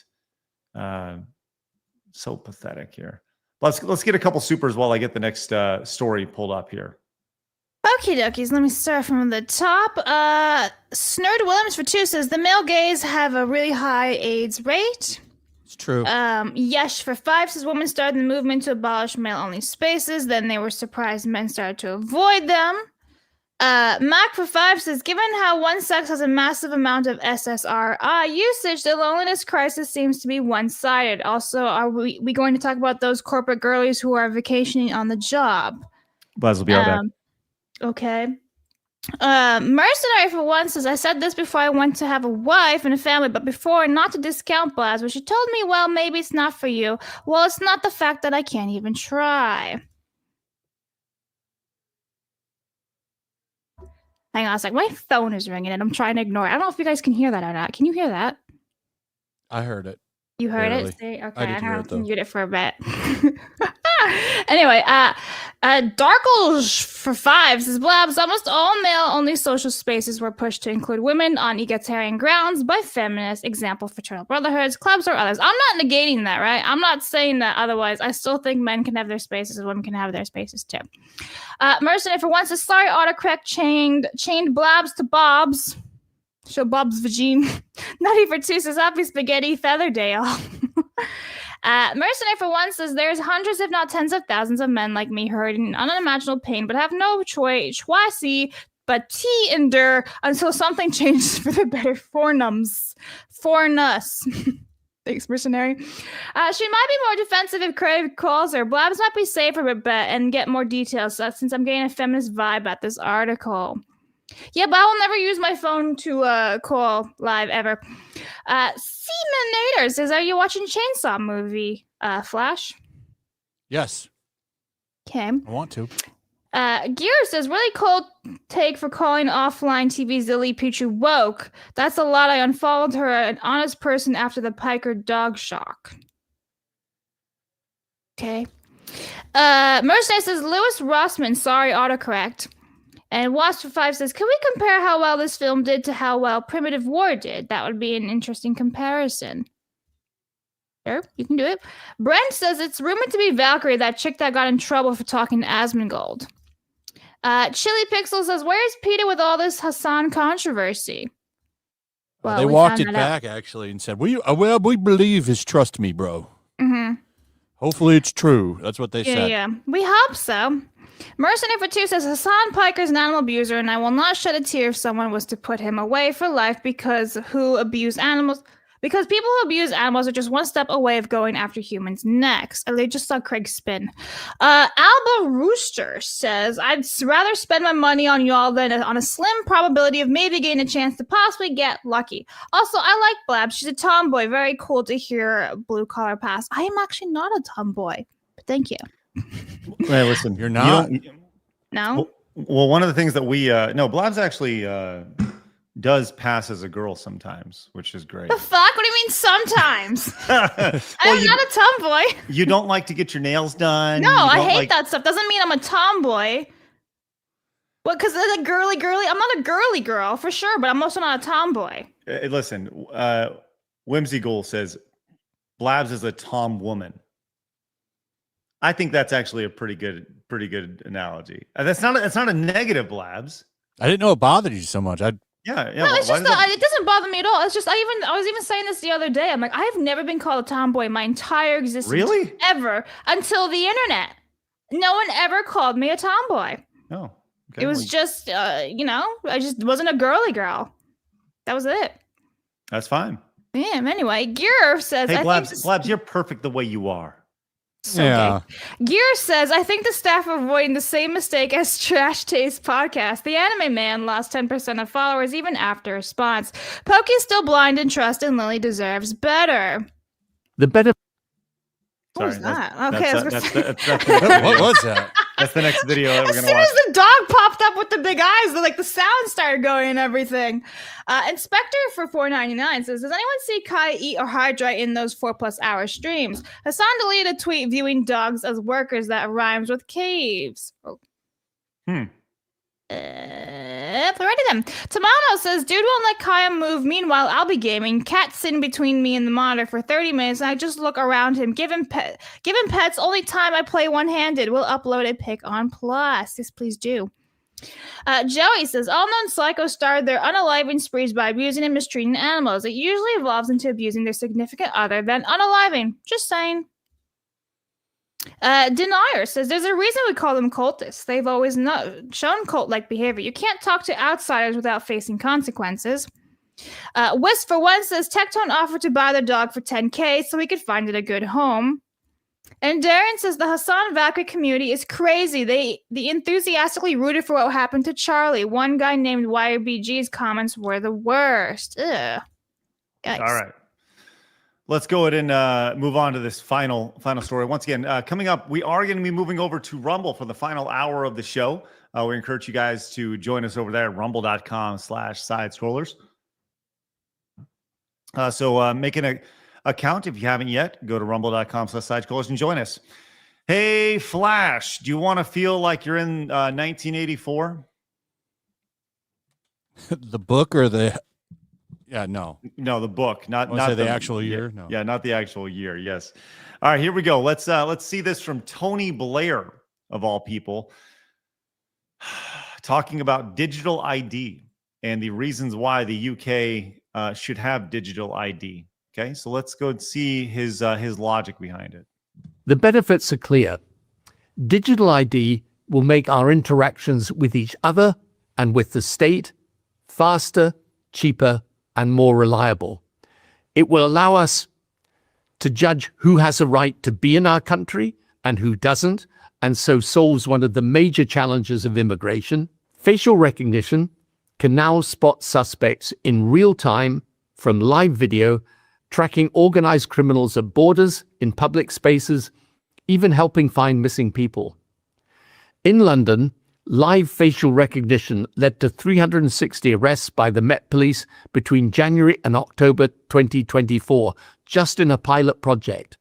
So pathetic here. Let's get a couple supers while I get the next story pulled up here.
Okie dokies, let me start from the top. Snerd Williams for 2 says the male gays have a really high AIDS rate.
It's true.
Yesh for 5 says women started the movement to abolish male-only spaces. Then they were surprised men started to avoid them. Mac for 5 says, given how one sex has a massive amount of SSRI usage, the loneliness crisis seems to be one-sided. Also, are we going to talk about those corporate girlies who are vacationing on the job?
Buzz will be right back.
Okay. Mercenary for 1 says, I said this before I went to have a wife and a family, but before, not to discount Blabs, but she told me, well, maybe it's not for you. Well, it's not the fact that I can't even try. Hang on a sec. My phone is ringing and I'm trying to ignore it. I don't know if you guys can hear that or not. Can you hear that?
I heard it.
You heard
Barely.
it? See? Okay,
I did hear it, though.
mute it for a bit. Anyway, Darkles for 5 says, Blabs, almost all male-only social spaces were pushed to include women on egalitarian grounds by feminists, example, fraternal brotherhoods, clubs, or others. I'm not negating that, right? I'm not saying that otherwise. I still think men can have their spaces and women can have their spaces too. Mercenary for 1 says, sorry, autocorrect chained Blabs to Bob's. Show Bob's vagine. Nutty for 2 says, happy spaghetti Featherdale. Mercenary for 1 says, there's hundreds, if not tens of thousands of men like me hurting unimaginable pain, but have no choice but to endure until something changes for the better for us. Thanks, Mercenary. She might be more defensive if Craig calls her. Blabs might be safer but and get more details since I'm getting a feminist vibe at this article. Yeah, but I will never use my phone to call live ever. Seaminator says, are you watching Chainsaw movie, Flash?
Yes.
Okay.
I want to.
Gear says, really cold take for calling offline TV Zilly Pichu woke. That's a lot. I unfollowed her, an honest person after the Piker dog shock. Okay. Mercenary says, Lewis Rossman, sorry, autocorrect. And Wasp for 5 says, can we compare how well this film did to how well Primitive War did? That would be an interesting comparison. Sure, you can do it. Brent says, it's rumored to be Valkyrae, that chick that got in trouble for talking to Asmongold. Chili Pixel says, where's Peter with all this Hasan controversy?
Well, they walked it back, actually, and said, we believe his trust me, bro.
Mm-hmm.
Hopefully it's true. That's what they said.
Yeah, we hope so. Mercenary for 2 says, Hasan Piker's an animal abuser, and I will not shed a tear if someone was to put him away for life because people who abuse animals are just one step away of going after humans next. They just saw Craig spin. Alba Rooster says, I'd rather spend my money on y'all than on a slim probability of maybe getting a chance to possibly get lucky. Also, I like Blabs. She's a tomboy. Very cool to hear blue collar pass. I am actually not a tomboy, but thank you.
Hey, listen,
you're not.
No.
Well, one of the things that we Blabs actually does pass as a girl sometimes, which is great.
The fuck? What do you mean sometimes? I'm not a tomboy.
You don't like to get your nails done.
No, I hate that stuff. Doesn't mean I'm a tomboy. Well, because the girly. I'm not a girly girl for sure, but I'm also not a tomboy.
Listen, Whimsy Ghoul says Blabs is a tom woman. I think that's actually a pretty good analogy. That's not a negative, Blabs.
I didn't know it bothered you so much.
No, it's just it doesn't bother me at all. It's just I was even saying this the other day. I'm like, I have never been called a tomboy in my entire existence.
Really?
Ever until the internet. No one ever called me a tomboy.
No. Okay,
it was just I just wasn't a girly girl. That was it.
That's fine.
Yeah. Anyway, Gear says,
hey, Blabs, you're perfect the way you are.
So yeah. Gear says, I think the staff are avoiding the same mistake as Trash Taste Podcast. The anime man lost 10% of followers even after response. Pokey's still blind in trust, and Lily deserves better.
The better.
What was that? Okay,
what was that?
That's the next video that we're
going
to watch.
As soon as the dog popped up with the big eyes, the sound started going and everything. Inspector for $4.99 says, does anyone see Kai eat or hydrate in those 4+ hour streams? Hasan deleted a tweet viewing dogs as workers that rhymes with caves. Oh. Alrighty then. Tomato says, dude won't let Kaya move. Meanwhile, I'll be gaming. Cat sitting between me and the monitor for 30 minutes, and I just look around him. Give him pets. Only time I play one-handed. We'll upload a pic on Plus. Yes, please do. Joey says, all-known psychos start their unaliving sprees by abusing and mistreating animals. It usually evolves into abusing their significant other, then unaliving. Just saying. Denier says, there's a reason we call them cultists. They've always shown cult-like behavior. You can't talk to outsiders without facing consequences. Wisp for one says, Tectone offered to buy the dog for $10K so he could find it a good home. And Darren says the Hasan Valkyrae community is crazy. They enthusiastically rooted for what happened to Charlie. One guy named YBG's comments were the worst. Ugh. Yikes.
All right. Let's go ahead and move on to this final story. Once again, coming up, we are going to be moving over to Rumble for the final hour of the show. We encourage you guys to join us over there at rumble.com/sidescrollers. So making an account if you haven't yet, go to rumble.com/sidescrollers and join us. Hey, Flash, do you want to feel like you're in 1984?
The book or the... Yeah, no,
the book, not
the actual year. No,
yeah, not the actual year. Yes. All right, here we go. Let's see this from Tony Blair of all people, talking about digital ID and the reasons why the UK should have digital ID. Okay, so let's go and see his logic behind it.
The benefits are clear. Digital ID will make our interactions with each other and with the state faster, cheaper, and more reliable. It will allow us to judge who has a right to be in our country and who doesn't, and so solves one of the major challenges of immigration. Facial recognition can now spot suspects in real time from live video, tracking organized criminals at borders, in public spaces, even helping find missing people. In London, live facial recognition led to 360 arrests by the Met Police between January and October 2024, just in a pilot project.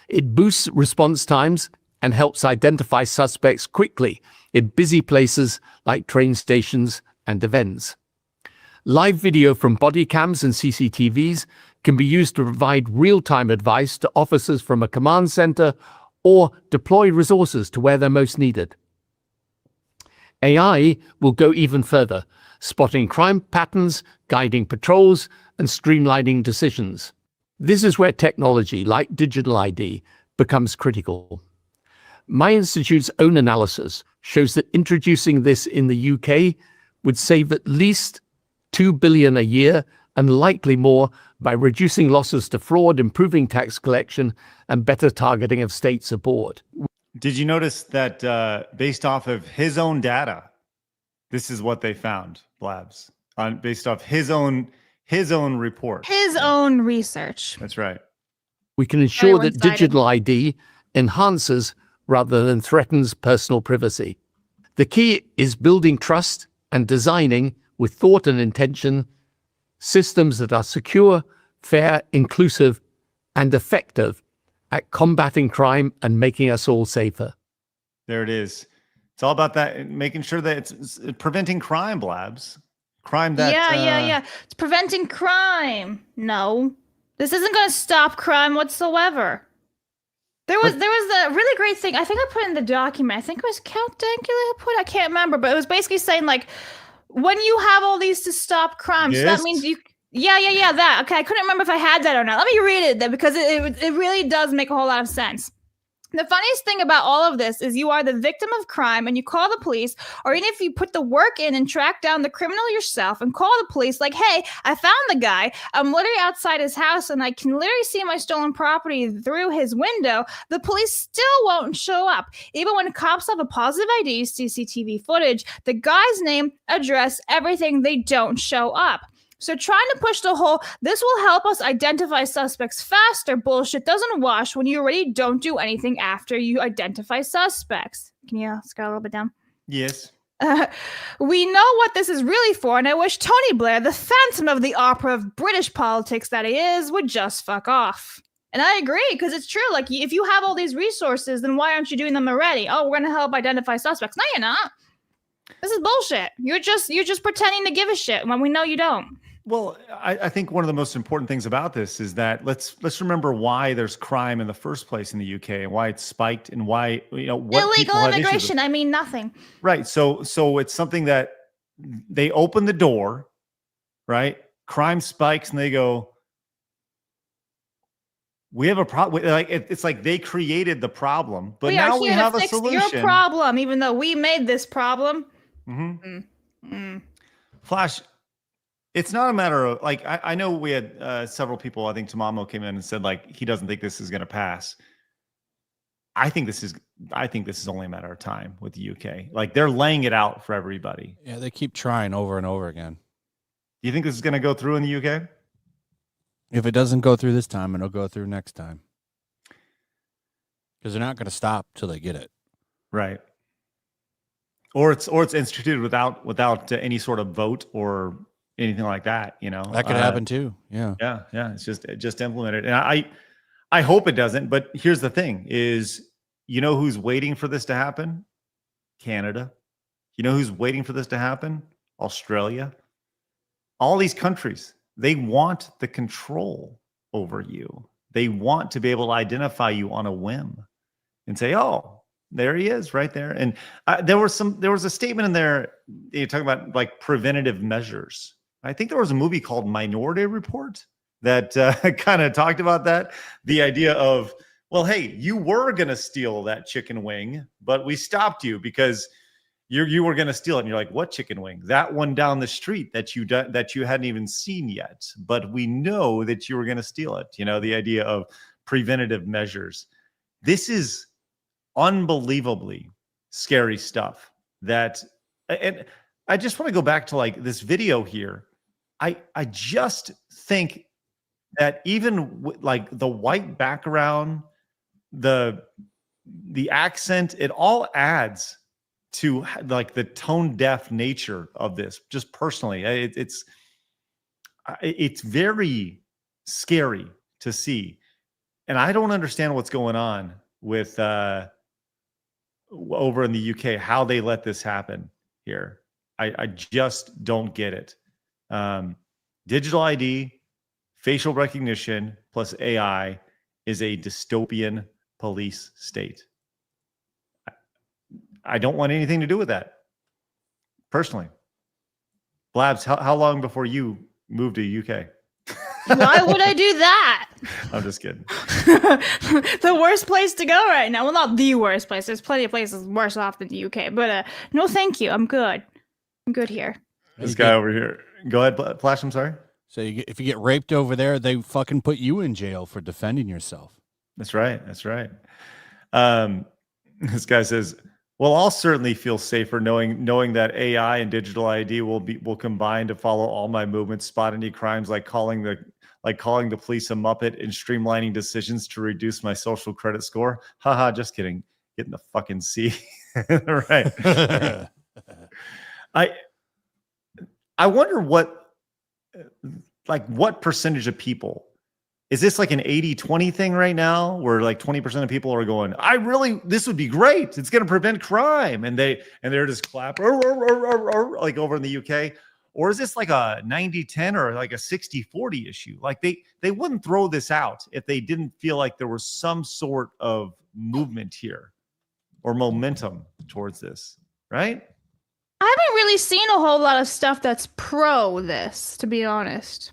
It boosts response times and helps identify suspects quickly in busy places like train stations and events. Live video from body cams and CCTVs can be used to provide real-time advice to officers from a command center or deploy resources to where they're most needed. AI will go even further, spotting crime patterns, guiding patrols, and streamlining decisions. This is where technology, like digital ID, becomes critical. My institute's own analysis shows that introducing this in the UK would save at least $2 billion a year and likely more by reducing losses to fraud, improving tax collection, and better targeting of state support.
Did you notice that based off of his own data, this is what they found, Blabs, based off his own report,
his own research.
That's right.
We can ensure that digital ID enhances rather than threatens personal privacy. The key is building trust and designing with thought and intention systems that are secure, fair, inclusive, and effective at combating crime and making us all safer.
There it is. It's all about that, making sure that it's preventing crime, Blabs. Crime that...
Yeah. It's preventing crime. No. This isn't going to stop crime whatsoever. There was a really great thing. I think I put in the document. I think it was Count Dankula who put it. I can't remember. But it was basically saying, like, when you have all these to stop crime, so that means you... Yeah, that. Okay, I couldn't remember if I had that or not. Let me read it then, because it really does make a whole lot of sense. The funniest thing about all of this is you are the victim of crime and you call the police, or even if you put the work in and track down the criminal yourself and call the police like, hey, I found the guy. I'm literally outside his house and I can literally see my stolen property through his window. The police still won't show up. Even when cops have a positive ID, CCTV footage, the guy's name, address, everything, they don't show up. So trying to push the whole, this will help us identify suspects faster bullshit doesn't wash when you already don't do anything after you identify suspects. Can you scroll a little bit down?
Yes.
We know what this is really for, and I wish Tony Blair, the Phantom of the Opera of British politics that he is, would just fuck off. And I agree, because it's true. Like, if you have all these resources, then why aren't you doing them already? Oh, we're going to help identify suspects. No, you're not. This is bullshit. You're just pretending to give a shit when we know you don't.
Well, I think one of the most important things about this is that let's remember why there's crime in the first place in the UK and why it's spiked and why what
illegal immigration. I mean nothing.
Right. So it's something that they open the door, right? Crime spikes and they go, we have a problem. Like it's like they created the problem, but now we have a solution.
Your problem, even though we made this problem.
Flash. It's not a matter of like I know we had several people. I think Tamamo came in and said like he doesn't think this is going to pass. I think this is only a matter of time with the UK. Like they're laying it out for everybody.
Yeah, they keep trying over and over again.
Do you think this is going to go through in the UK?
If it doesn't go through this time, it'll go through next time. Because they're not going to stop till they get it.
Right. Or it's instituted without any sort of vote or anything like that,
that could happen too. Yeah.
It's just implemented. And I hope it doesn't, but here's the thing is, who's waiting for this to happen? Canada. You know who's waiting for this to happen? Australia. All these countries, they want the control over you. They want to be able to identify you on a whim and say, oh, there he is right there. And there was a statement in there, you're talking about like preventative measures. I think there was a movie called Minority Report that kind of talked about that. The idea of, well, hey, you were going to steal that chicken wing, but we stopped you because you were going to steal it. And you're like, what chicken wing? That one down the street that you hadn't even seen yet, but we know that you were going to steal it. The idea of preventative measures. This is unbelievably scary stuff and I just want to go back to like this video here. I just think that even with like the white background, the accent, it all adds to like the tone deaf nature of this. Just personally, it's very scary to see, and I don't understand what's going on with over in the UK, how they let this happen here. I just don't get it. Digital ID, facial recognition plus AI is a dystopian police state. I don't want anything to do with that, personally. Blabs, how long before you moved to UK?
Why would I do that?
I'm just kidding.
The worst place to go right now. Well, not the worst place. There's plenty of places worse off than the UK. But no, thank you. I'm good. I'm good here.
This guy over here. Go ahead, Flash. I'm sorry.
So if you get raped over there, they fucking put you in jail for defending yourself.
That's right. That's right. This guy says, well, I'll certainly feel safer knowing that AI and digital ID will combine to follow all my movements, spot any crimes like calling the police a muppet, and streamlining decisions to reduce my social credit score. Haha, just kidding. Get in the fucking sea. Right. I wonder what percentage of people, is this like an 80-20 thing right now where like 20% of people are going, this would be great. It's going to prevent crime. And they're just clapping like over in the UK. Or is this like a 90-10 or like a 60-40 issue? Like they wouldn't throw this out if they didn't feel like there was some sort of movement here or momentum towards this, right?
I haven't really seen a whole lot of stuff that's pro this, to be honest.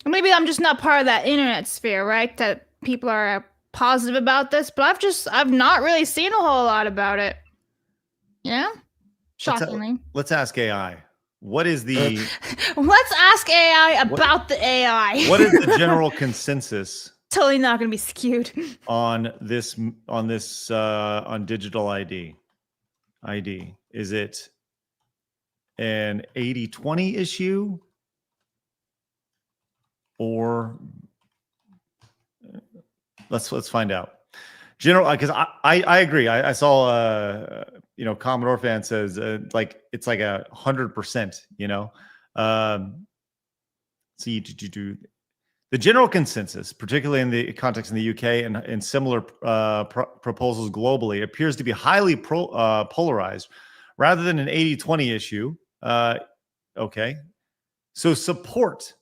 Maybe I'm just not part of that internet sphere, right? That people are positive about this, but I've not really seen a whole lot about it. Yeah? Shockingly.
Let's ask AI. What is the
Let's ask AI about the AI.
What is the general consensus?
Totally not going to be skewed
on digital ID. Is it an 80-20 issue, or let's find out. General, because I agree. I saw Commodore fan says like it's like 100%. So you do the general consensus, particularly in the context in the UK and similar proposals globally, appears to be highly polarized. rather than an 80-20 issue. Okay. So support.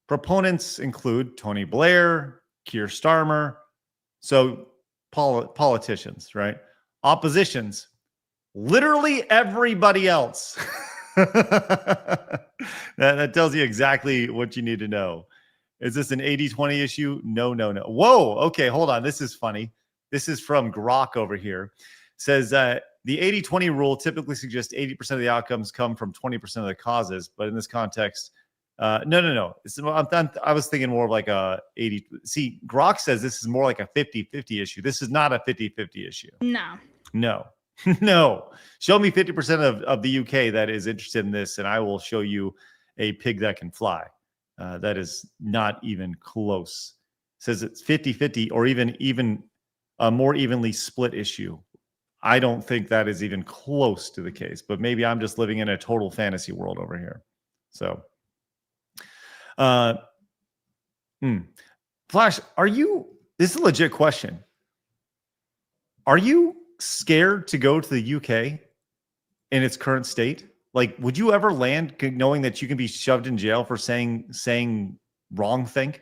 Proponents include Tony Blair, Keir Starmer. So politicians, right? Oppositions, literally everybody else. that tells you exactly what you need to know. Is this an 80-20 issue? No. Whoa. Okay, hold on. This is funny. This is from Grok over here. Says the 80-20 rule typically suggests 80% of the outcomes come from 20% of the causes, but in this context, no. I was thinking more of like a 80. See, Grok says this is more like a 50-50 issue. This is not a 50-50 issue. No. No. Show me 50% of the UK that is interested in this, and I will show you a pig that can fly. That is not even close. Says it's 50-50 or even a more evenly split issue. I don't think that is even close to the case, but maybe I'm just living in a total fantasy world over here. So, Flash, this is a legit question. Are you scared to go to the UK in its current state? Like, would you ever land knowing that you can be shoved in jail for saying wrong thing?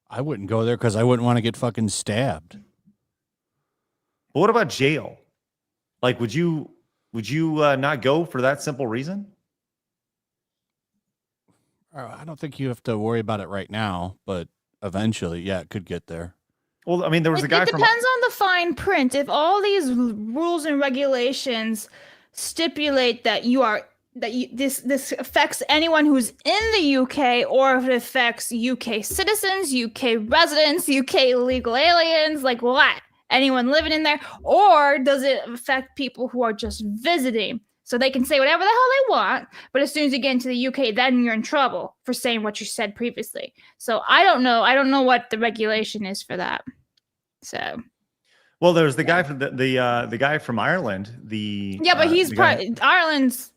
I wouldn't go there because I wouldn't want to get fucking stabbed.
But what about jail? Like, would you not go for that simple reason?
I don't think you have to worry about it right now, but eventually, yeah, it could get there.
Well, I mean, there was a guy from...
It depends on the fine print. If all these rules and regulations stipulate that this affects anyone who's in the UK, or if it affects UK citizens, UK residents, UK illegal aliens, like what? Anyone living in there? Or does it affect people who are just visiting? So they can say whatever the hell they want, but as soon as you get into the UK, then you're in trouble for saying what you said previously. So I don't know. I don't know what the regulation is for that. So,
well, there's the guy from the guy from Ireland.
But he's Ireland's.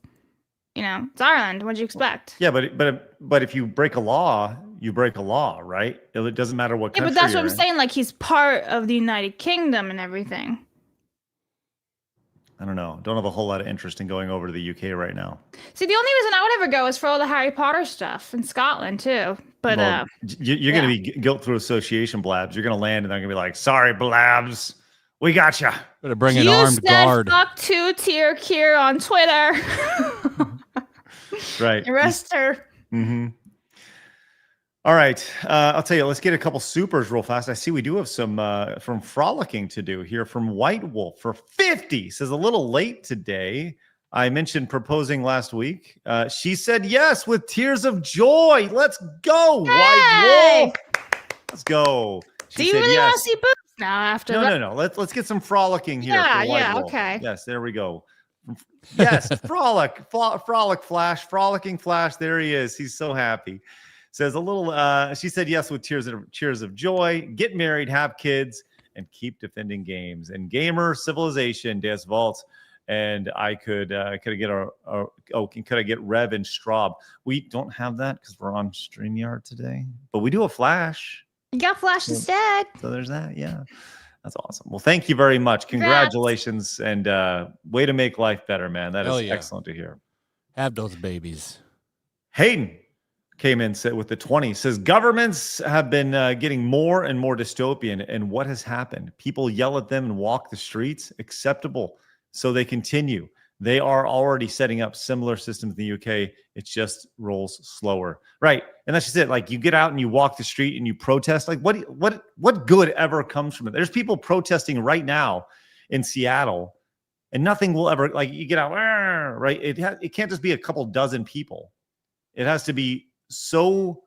It's Ireland. What'd you expect?
Yeah, but if you break a law, you break a law, right? It doesn't matter what country.
Yeah, but that's what I'm saying. Like, he's part of the United Kingdom and everything.
I don't know. Don't have a whole lot of interest in going over to the UK right now.
See, the only reason I would ever go is for all the Harry Potter stuff in Scotland too. But
you're going to be guilt through association, Blabs. You're going to land and they're going to be like, "Sorry, Blabs, we got you."
Better bring an armed guard.
Fuck two-tier Kier on Twitter.
Right.
Arrest her.
Mm-hmm. All right. I'll tell you, let's get a couple supers real fast. I see we do have some from Frolicking to do here from White Wolf for 50. Says a little late today. I mentioned proposing last week. She said yes with tears of joy. Let's go,
Hey!
White Wolf. Let's go.
Do you really want to see boobs now after that?
No. Let's get some frolicking here.
Yeah,
for White
yeah,
Wolf.
okay.
Yes, there we go. Yes, frolic Flash, frolicking Flash. There he is. He's so happy. Says a little. She said yes with tears of joy. Get married, have kids, and keep defending games. And gamer civilization, Des Vault. And I could I get Rev and Straub? We don't have that because we're on StreamYard today, but we do a Flash.
You got Flash instead.
So there's that. Yeah, that's awesome. Well, thank you very much. Congratulations, and way to make life better, man. That is excellent to hear.
Have those babies.
Hayden came in with the 20. Says governments have been getting more and more dystopian, and what has happened? People yell at them and walk the streets. Acceptable. So they continue. They are already setting up similar systems in the UK. It just rolls slower. Right. And that's just it. Like, you get out and you walk the street and you protest. Like, what good ever comes from it? There's people protesting right now in Seattle, and nothing will ever, like, you get out, right? It can't just be a couple dozen people. It has to be so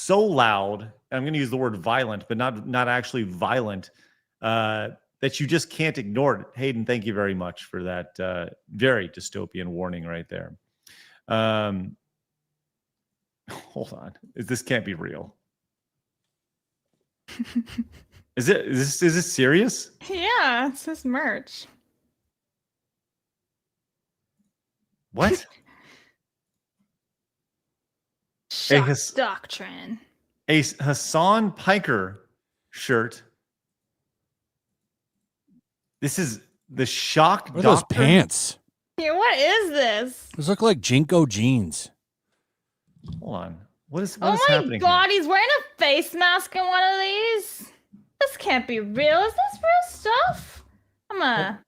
loud. I'm going to use the word violent, but not actually violent, that you just can't ignore it. Hayden, thank you very much for that very dystopian warning right there. Hold on. This can't be real. Is this serious?
Yeah, it's his merch.
What?
Shock doctrine.
A Hasan Piker shirt. This is The shock
What are those
doctor?
pants?
Yeah, what is this?
Those look like Jinko jeans.
Hold on. What is
Oh my
happening
god, he's wearing a face mask in one of these. This can't be real. Is this real stuff? I'm gonna.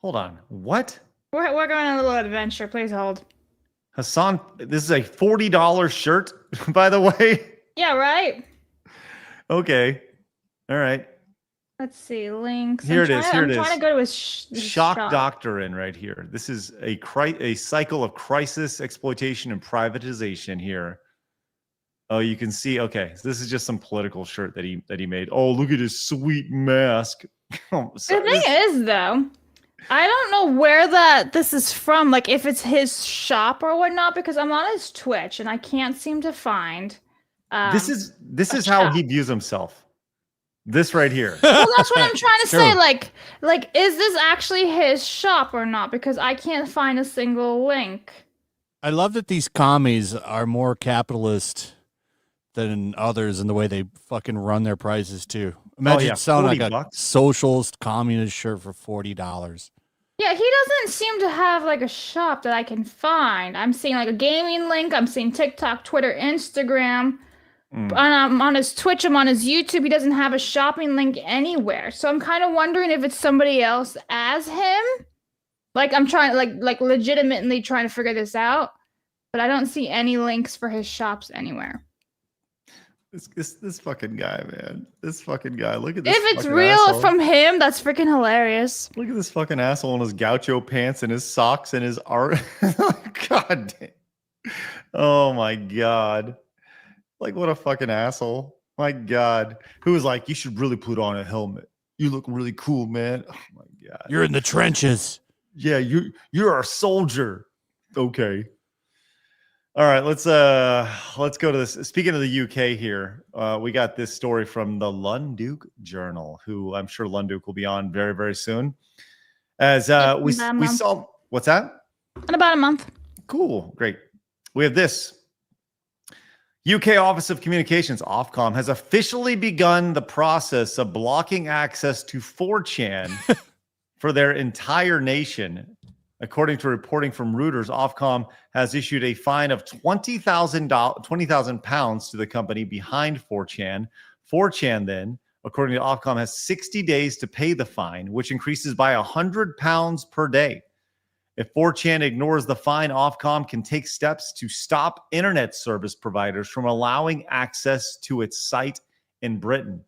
Hold on. What?
We're going on a little adventure. Please hold.
Hasan, this is a $40 shirt, by the way.
Yeah, right.
Okay. All right.
Let's see links.
Here it is. Here
I'm
it is.
trying to go to his
Shock doctrine right here. This is a cycle of crisis, exploitation, and privatization here. Oh, you can see. Okay, so this is just some political shirt that he made. Oh, look at his sweet mask.
The thing is, though, I don't know where this is from. Like, if it's his shop or whatnot, because I'm on his Twitch and I can't seem to find.
This is how he views himself. This right here.
Well, that's what I'm trying to say. Like, is this actually his shop or not? Because I can't find a single link.
I love that these commies are more capitalist than others in the way they fucking run their prices too. Imagine selling like a socialist communist shirt for $40.
Yeah, he doesn't seem to have like a shop that I can find. I'm seeing like a gaming link. I'm seeing TikTok, Twitter, Instagram. I'm on his Twitch. I'm on his YouTube. He doesn't have a shopping link anywhere. So I'm kind of wondering if it's somebody else as him. Like I'm trying, like legitimately trying to figure this out, but I don't see any links for his shops anywhere.
This fucking guy, man. This fucking guy. Look at this.
If it's
fucking
real
asshole.
from him, that's freaking hilarious.
Look at this fucking asshole in his gaucho pants and his socks and his art. God damn. Oh my god. Like, what a fucking asshole. My god. Who was like, you should really put on a helmet. You look really cool, man. Oh my god.
You're in the trenches.
Yeah, you're a soldier. Okay. All right, let's go to this. Speaking of the UK here, we got this story from the Lunduke Journal, who I'm sure Lunduke will be on very, very soon. As we saw, what's that?
In about a month.
Cool, great. We have this. UK Office of Communications, Ofcom, has officially begun the process of blocking access to 4chan for their entire nation. According to reporting from Reuters, Ofcom has issued a fine of £20,000 to the company behind 4chan. 4chan then, according to Ofcom, has 60 days to pay the fine, which increases by £100 per day. If 4chan ignores the fine, Ofcom can take steps to stop internet service providers from allowing access to its site in Britain.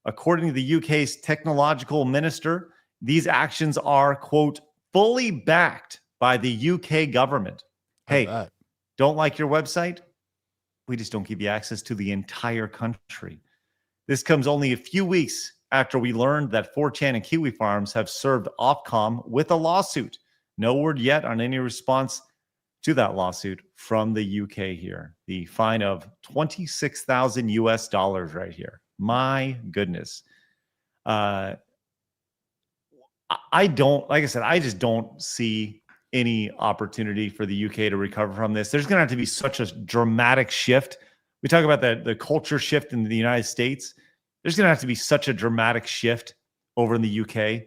According to the UK's technological minister, these actions are, quote, fully backed by the UK government. Hey, don't like your website? We just don't give you access to the entire country. This comes only a few weeks after we learned that 4chan and Kiwi Farms have served Ofcom with a lawsuit. No word yet on any response to that lawsuit from the UK here. The fine of $26,000 right here. My goodness. I don't, like I said, I just don't see any opportunity for the UK to recover from this. There's going to have to be such a dramatic shift. We talk about the culture shift in the United States. There's going to have to be such a dramatic shift over in the UK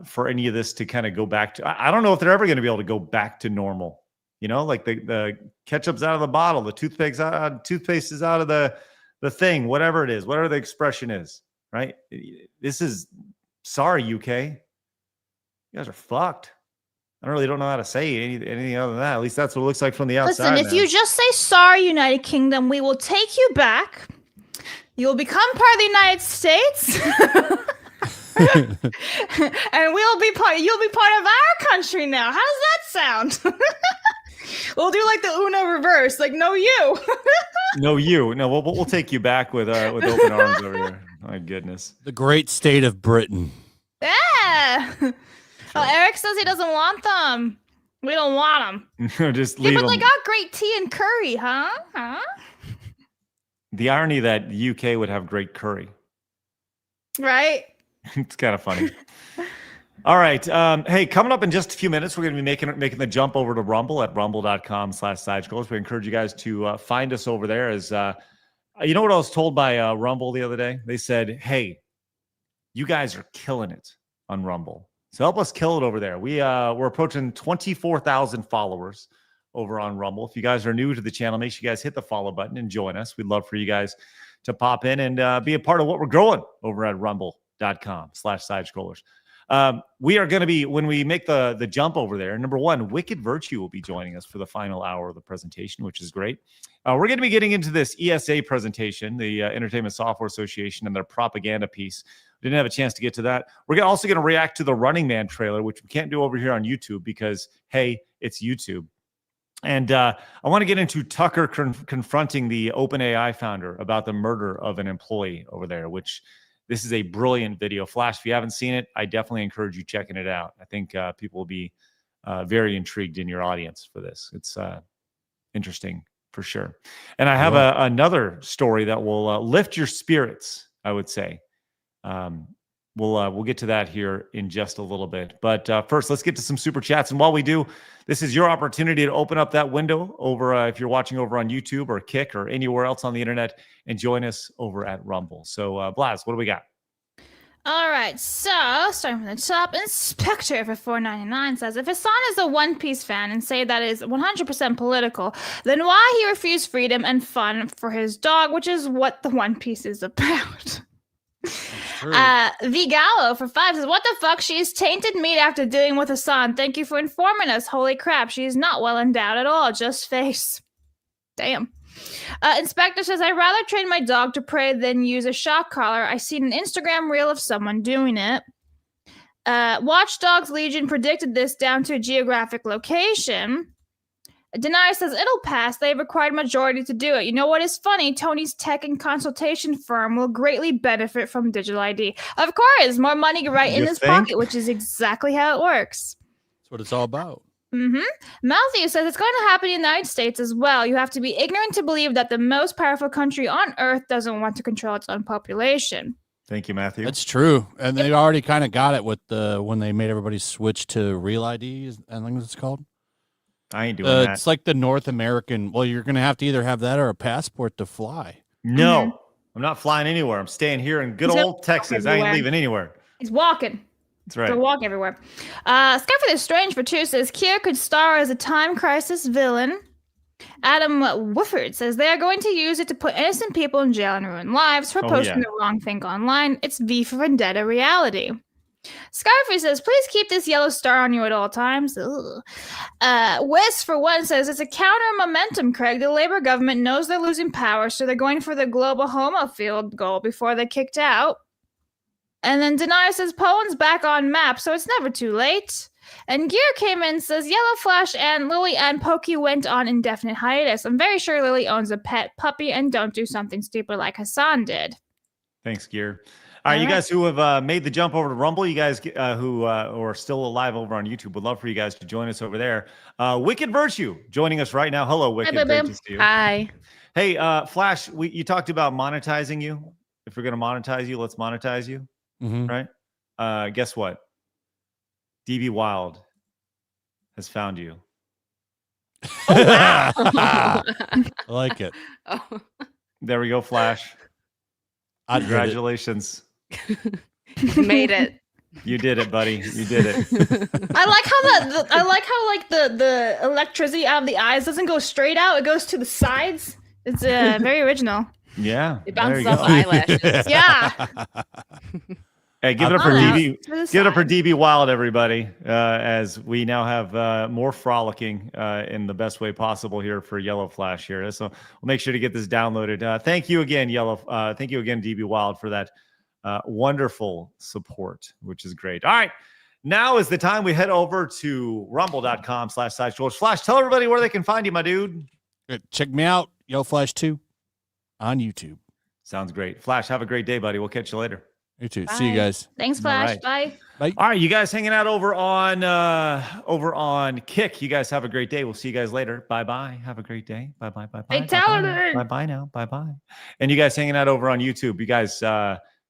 for any of this to kind of go back to, I don't know if they're ever going to be able to go back to normal. You know, like the ketchup's out of the bottle, the toothpaste is out of the thing, whatever it is, whatever the expression is, right? This is, sorry, UK. You guys are fucked. I don't know how to say anything other than that. At least that's what it looks like from the outside.
Listen, if you just say sorry, United Kingdom, we will take you back. You'll become part of the United States. And you'll be part of our country now. How does that sound? We'll do like the Uno reverse, like no you.
No you. No, we'll take you back with open arms over here. My goodness.
The great state of Britain.
Yeah. Sure. Oh, Eric says he doesn't want them. We don't want them.
Just leave
but
them.
They got great tea and curry, huh?
The irony that the UK would have great curry.
Right.
It's kind of funny. All right. Hey, coming up in just a few minutes, we're going to be making the jump over to Rumble at rumble.com/sidescrolls. We encourage you guys to find us over there. As you know what I was told by Rumble the other day? They said, hey, you guys are killing it on Rumble. So help us kill it over there. We're approaching 24,000 followers over on Rumble. If you guys are new to the channel, make sure you guys hit the follow button and join us. We'd love for you guys to pop in and be a part of what we're growing over at rumble.com/sidescrollers. We are going to be, when we make the jump over there, number one, Wicked Virtue will be joining us for the final hour of the presentation, which is great. We're going to be getting into this ESA presentation, the Entertainment Software Association, and their propaganda piece. Didn't have a chance to get to that. We're also going to react to the Running Man trailer, which we can't do over here on YouTube because, hey, it's YouTube. And I want to get into Tucker confronting the OpenAI founder about the murder of an employee over there, which this is a brilliant video. Flash, if you haven't seen it, I definitely encourage you checking it out. I think people will be very intrigued in your audience for this. It's interesting for sure. And I have another story that will lift your spirits, I would say. We'll get to that here in just a little bit. But first, let's get to some super chats. And while we do, this is your opportunity to open up that window over if you're watching over on YouTube or Kick or anywhere else on the internet and join us over at Rumble. So, Blabs, what do we got?
All right, so starting from the top, Inspector for $4.99 says, if Hasan is a One Piece fan and say that is 100% political, then why he refused freedom and fun for his dog, which is what the One Piece is about. Vigallo for 5 says, what the fuck? She's tainted meat after dealing with Hasan. Thank you for informing us. Holy crap, she's not well endowed at all. Just face. Damn. Inspector says, I'd rather train my dog to pray than use a shock collar. I seen an Instagram reel of someone doing it. Watch Dogs Legion predicted this down to a geographic location. Deny says, it'll pass. They have required majority to do it. You know what is funny? Tony's tech and consultation firm will greatly benefit from digital ID. Of course, more money right in his pocket, which is exactly how it works.
That's what it's all about.
Matthew says it's going to happen in the United States as well. You have to be ignorant to believe that the most powerful country on earth doesn't want to control its own population.
Thank you, Matthew.
That's true. And they already kind of got it with when they made everybody switch to Real ID, I think it's called.
I ain't doing that.
It's like the North American. Well, you're going to have to either have that or a passport to fly.
No, I'm not flying anywhere. I'm staying here in good old Texas. I ain't leaving anywhere.
He's walking.
That's right.
He'll walk everywhere. Skyford is Strange for 2 says, Kier could star as a time crisis villain. Adam Wooford says, they are going to use it to put innocent people in jail and ruin lives for posting the wrong thing online. It's V for Vendetta reality. Skyfree says, please keep this yellow star on you at all times. Wes, for 1, says, it's a counter momentum, Craig. The Labour government knows they're losing power, so they're going for the global homo field goal before they're kicked out. And then Denier says, Poland's back on map, so it's never too late. And Gear came in, says, Yellow Flash and Lily and Pokey went on indefinite hiatus. I'm very sure Lily owns a pet puppy and don't do something stupid like Hasan did.
Thanks, Gear. All right, you guys who have made the jump over to Rumble, you guys who are still alive over on YouTube, would love for you guys to join us over there. Wicked Virtue joining us right now. Hello, Wicked.
Hi,
great to see you.
Hi.
Hey, Flash, you talked about monetizing you. If we're going to monetize you, let's monetize you. Right? Guess what? DB Wild has found you.
Oh, wow.
I like it.
Oh.
There we go, Flash. Congratulations.
You made it.
You did it, buddy. You did it.
I like how the electricity out of the eyes doesn't go straight out; it goes to the sides. It's very original.
Yeah,
it bounces off eyelashes.
Yeah.
Hey, give it up for DB. Give it up for DB Wild, everybody. As we now have more frolicking in the best way possible here for Yellow Flash here. So we'll make sure to get this downloaded. Thank you again, thank you again, DB Wild, for that wonderful support, which is great. All right, now is the time we head over to rumble.com/sidescrollers. Flash, tell everybody where they can find you, my dude.
Check me out, Yellow Flash 2 on YouTube.
Sounds great. Flash, have a great day, buddy. We'll catch you later.
You too.
Bye.
See you guys.
Thanks, Flash.
Right.
Bye.
All right, you guys hanging out over on Kick. You guys have a great day. We'll see you guys later. Bye-bye. Have a great day. Bye-bye. Bye-bye. Bye-bye now. Bye-bye. And you guys hanging out over on YouTube. You guys,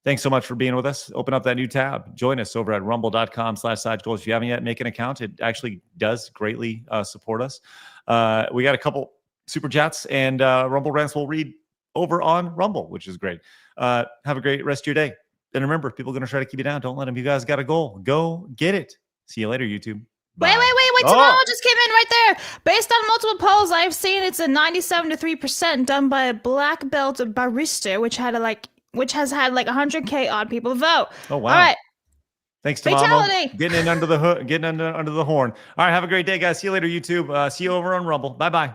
thanks so much for being with us. Open up that new tab. Join us over at rumble.com/sidescrollers. If you haven't yet, make an account. It actually does greatly support us. We got a couple super chats and Rumble rants we'll read over on Rumble, which is great. Have a great rest of your day. And remember, if people are going to try to keep you down, don't let them. You guys got a goal. Go get it. See you later, YouTube.
Wait,
Bye.
tomorrow just came in right there. Based on multiple polls I've seen, it's a 97 to 3% done by a black belt barista, which has had like 100K odd people vote.
Oh, wow.
All right.
Thanks to Mama. Getting in under the hood, getting under the horn. All right, have a great day, guys. See you later, YouTube. See you over on Rumble. Bye-bye.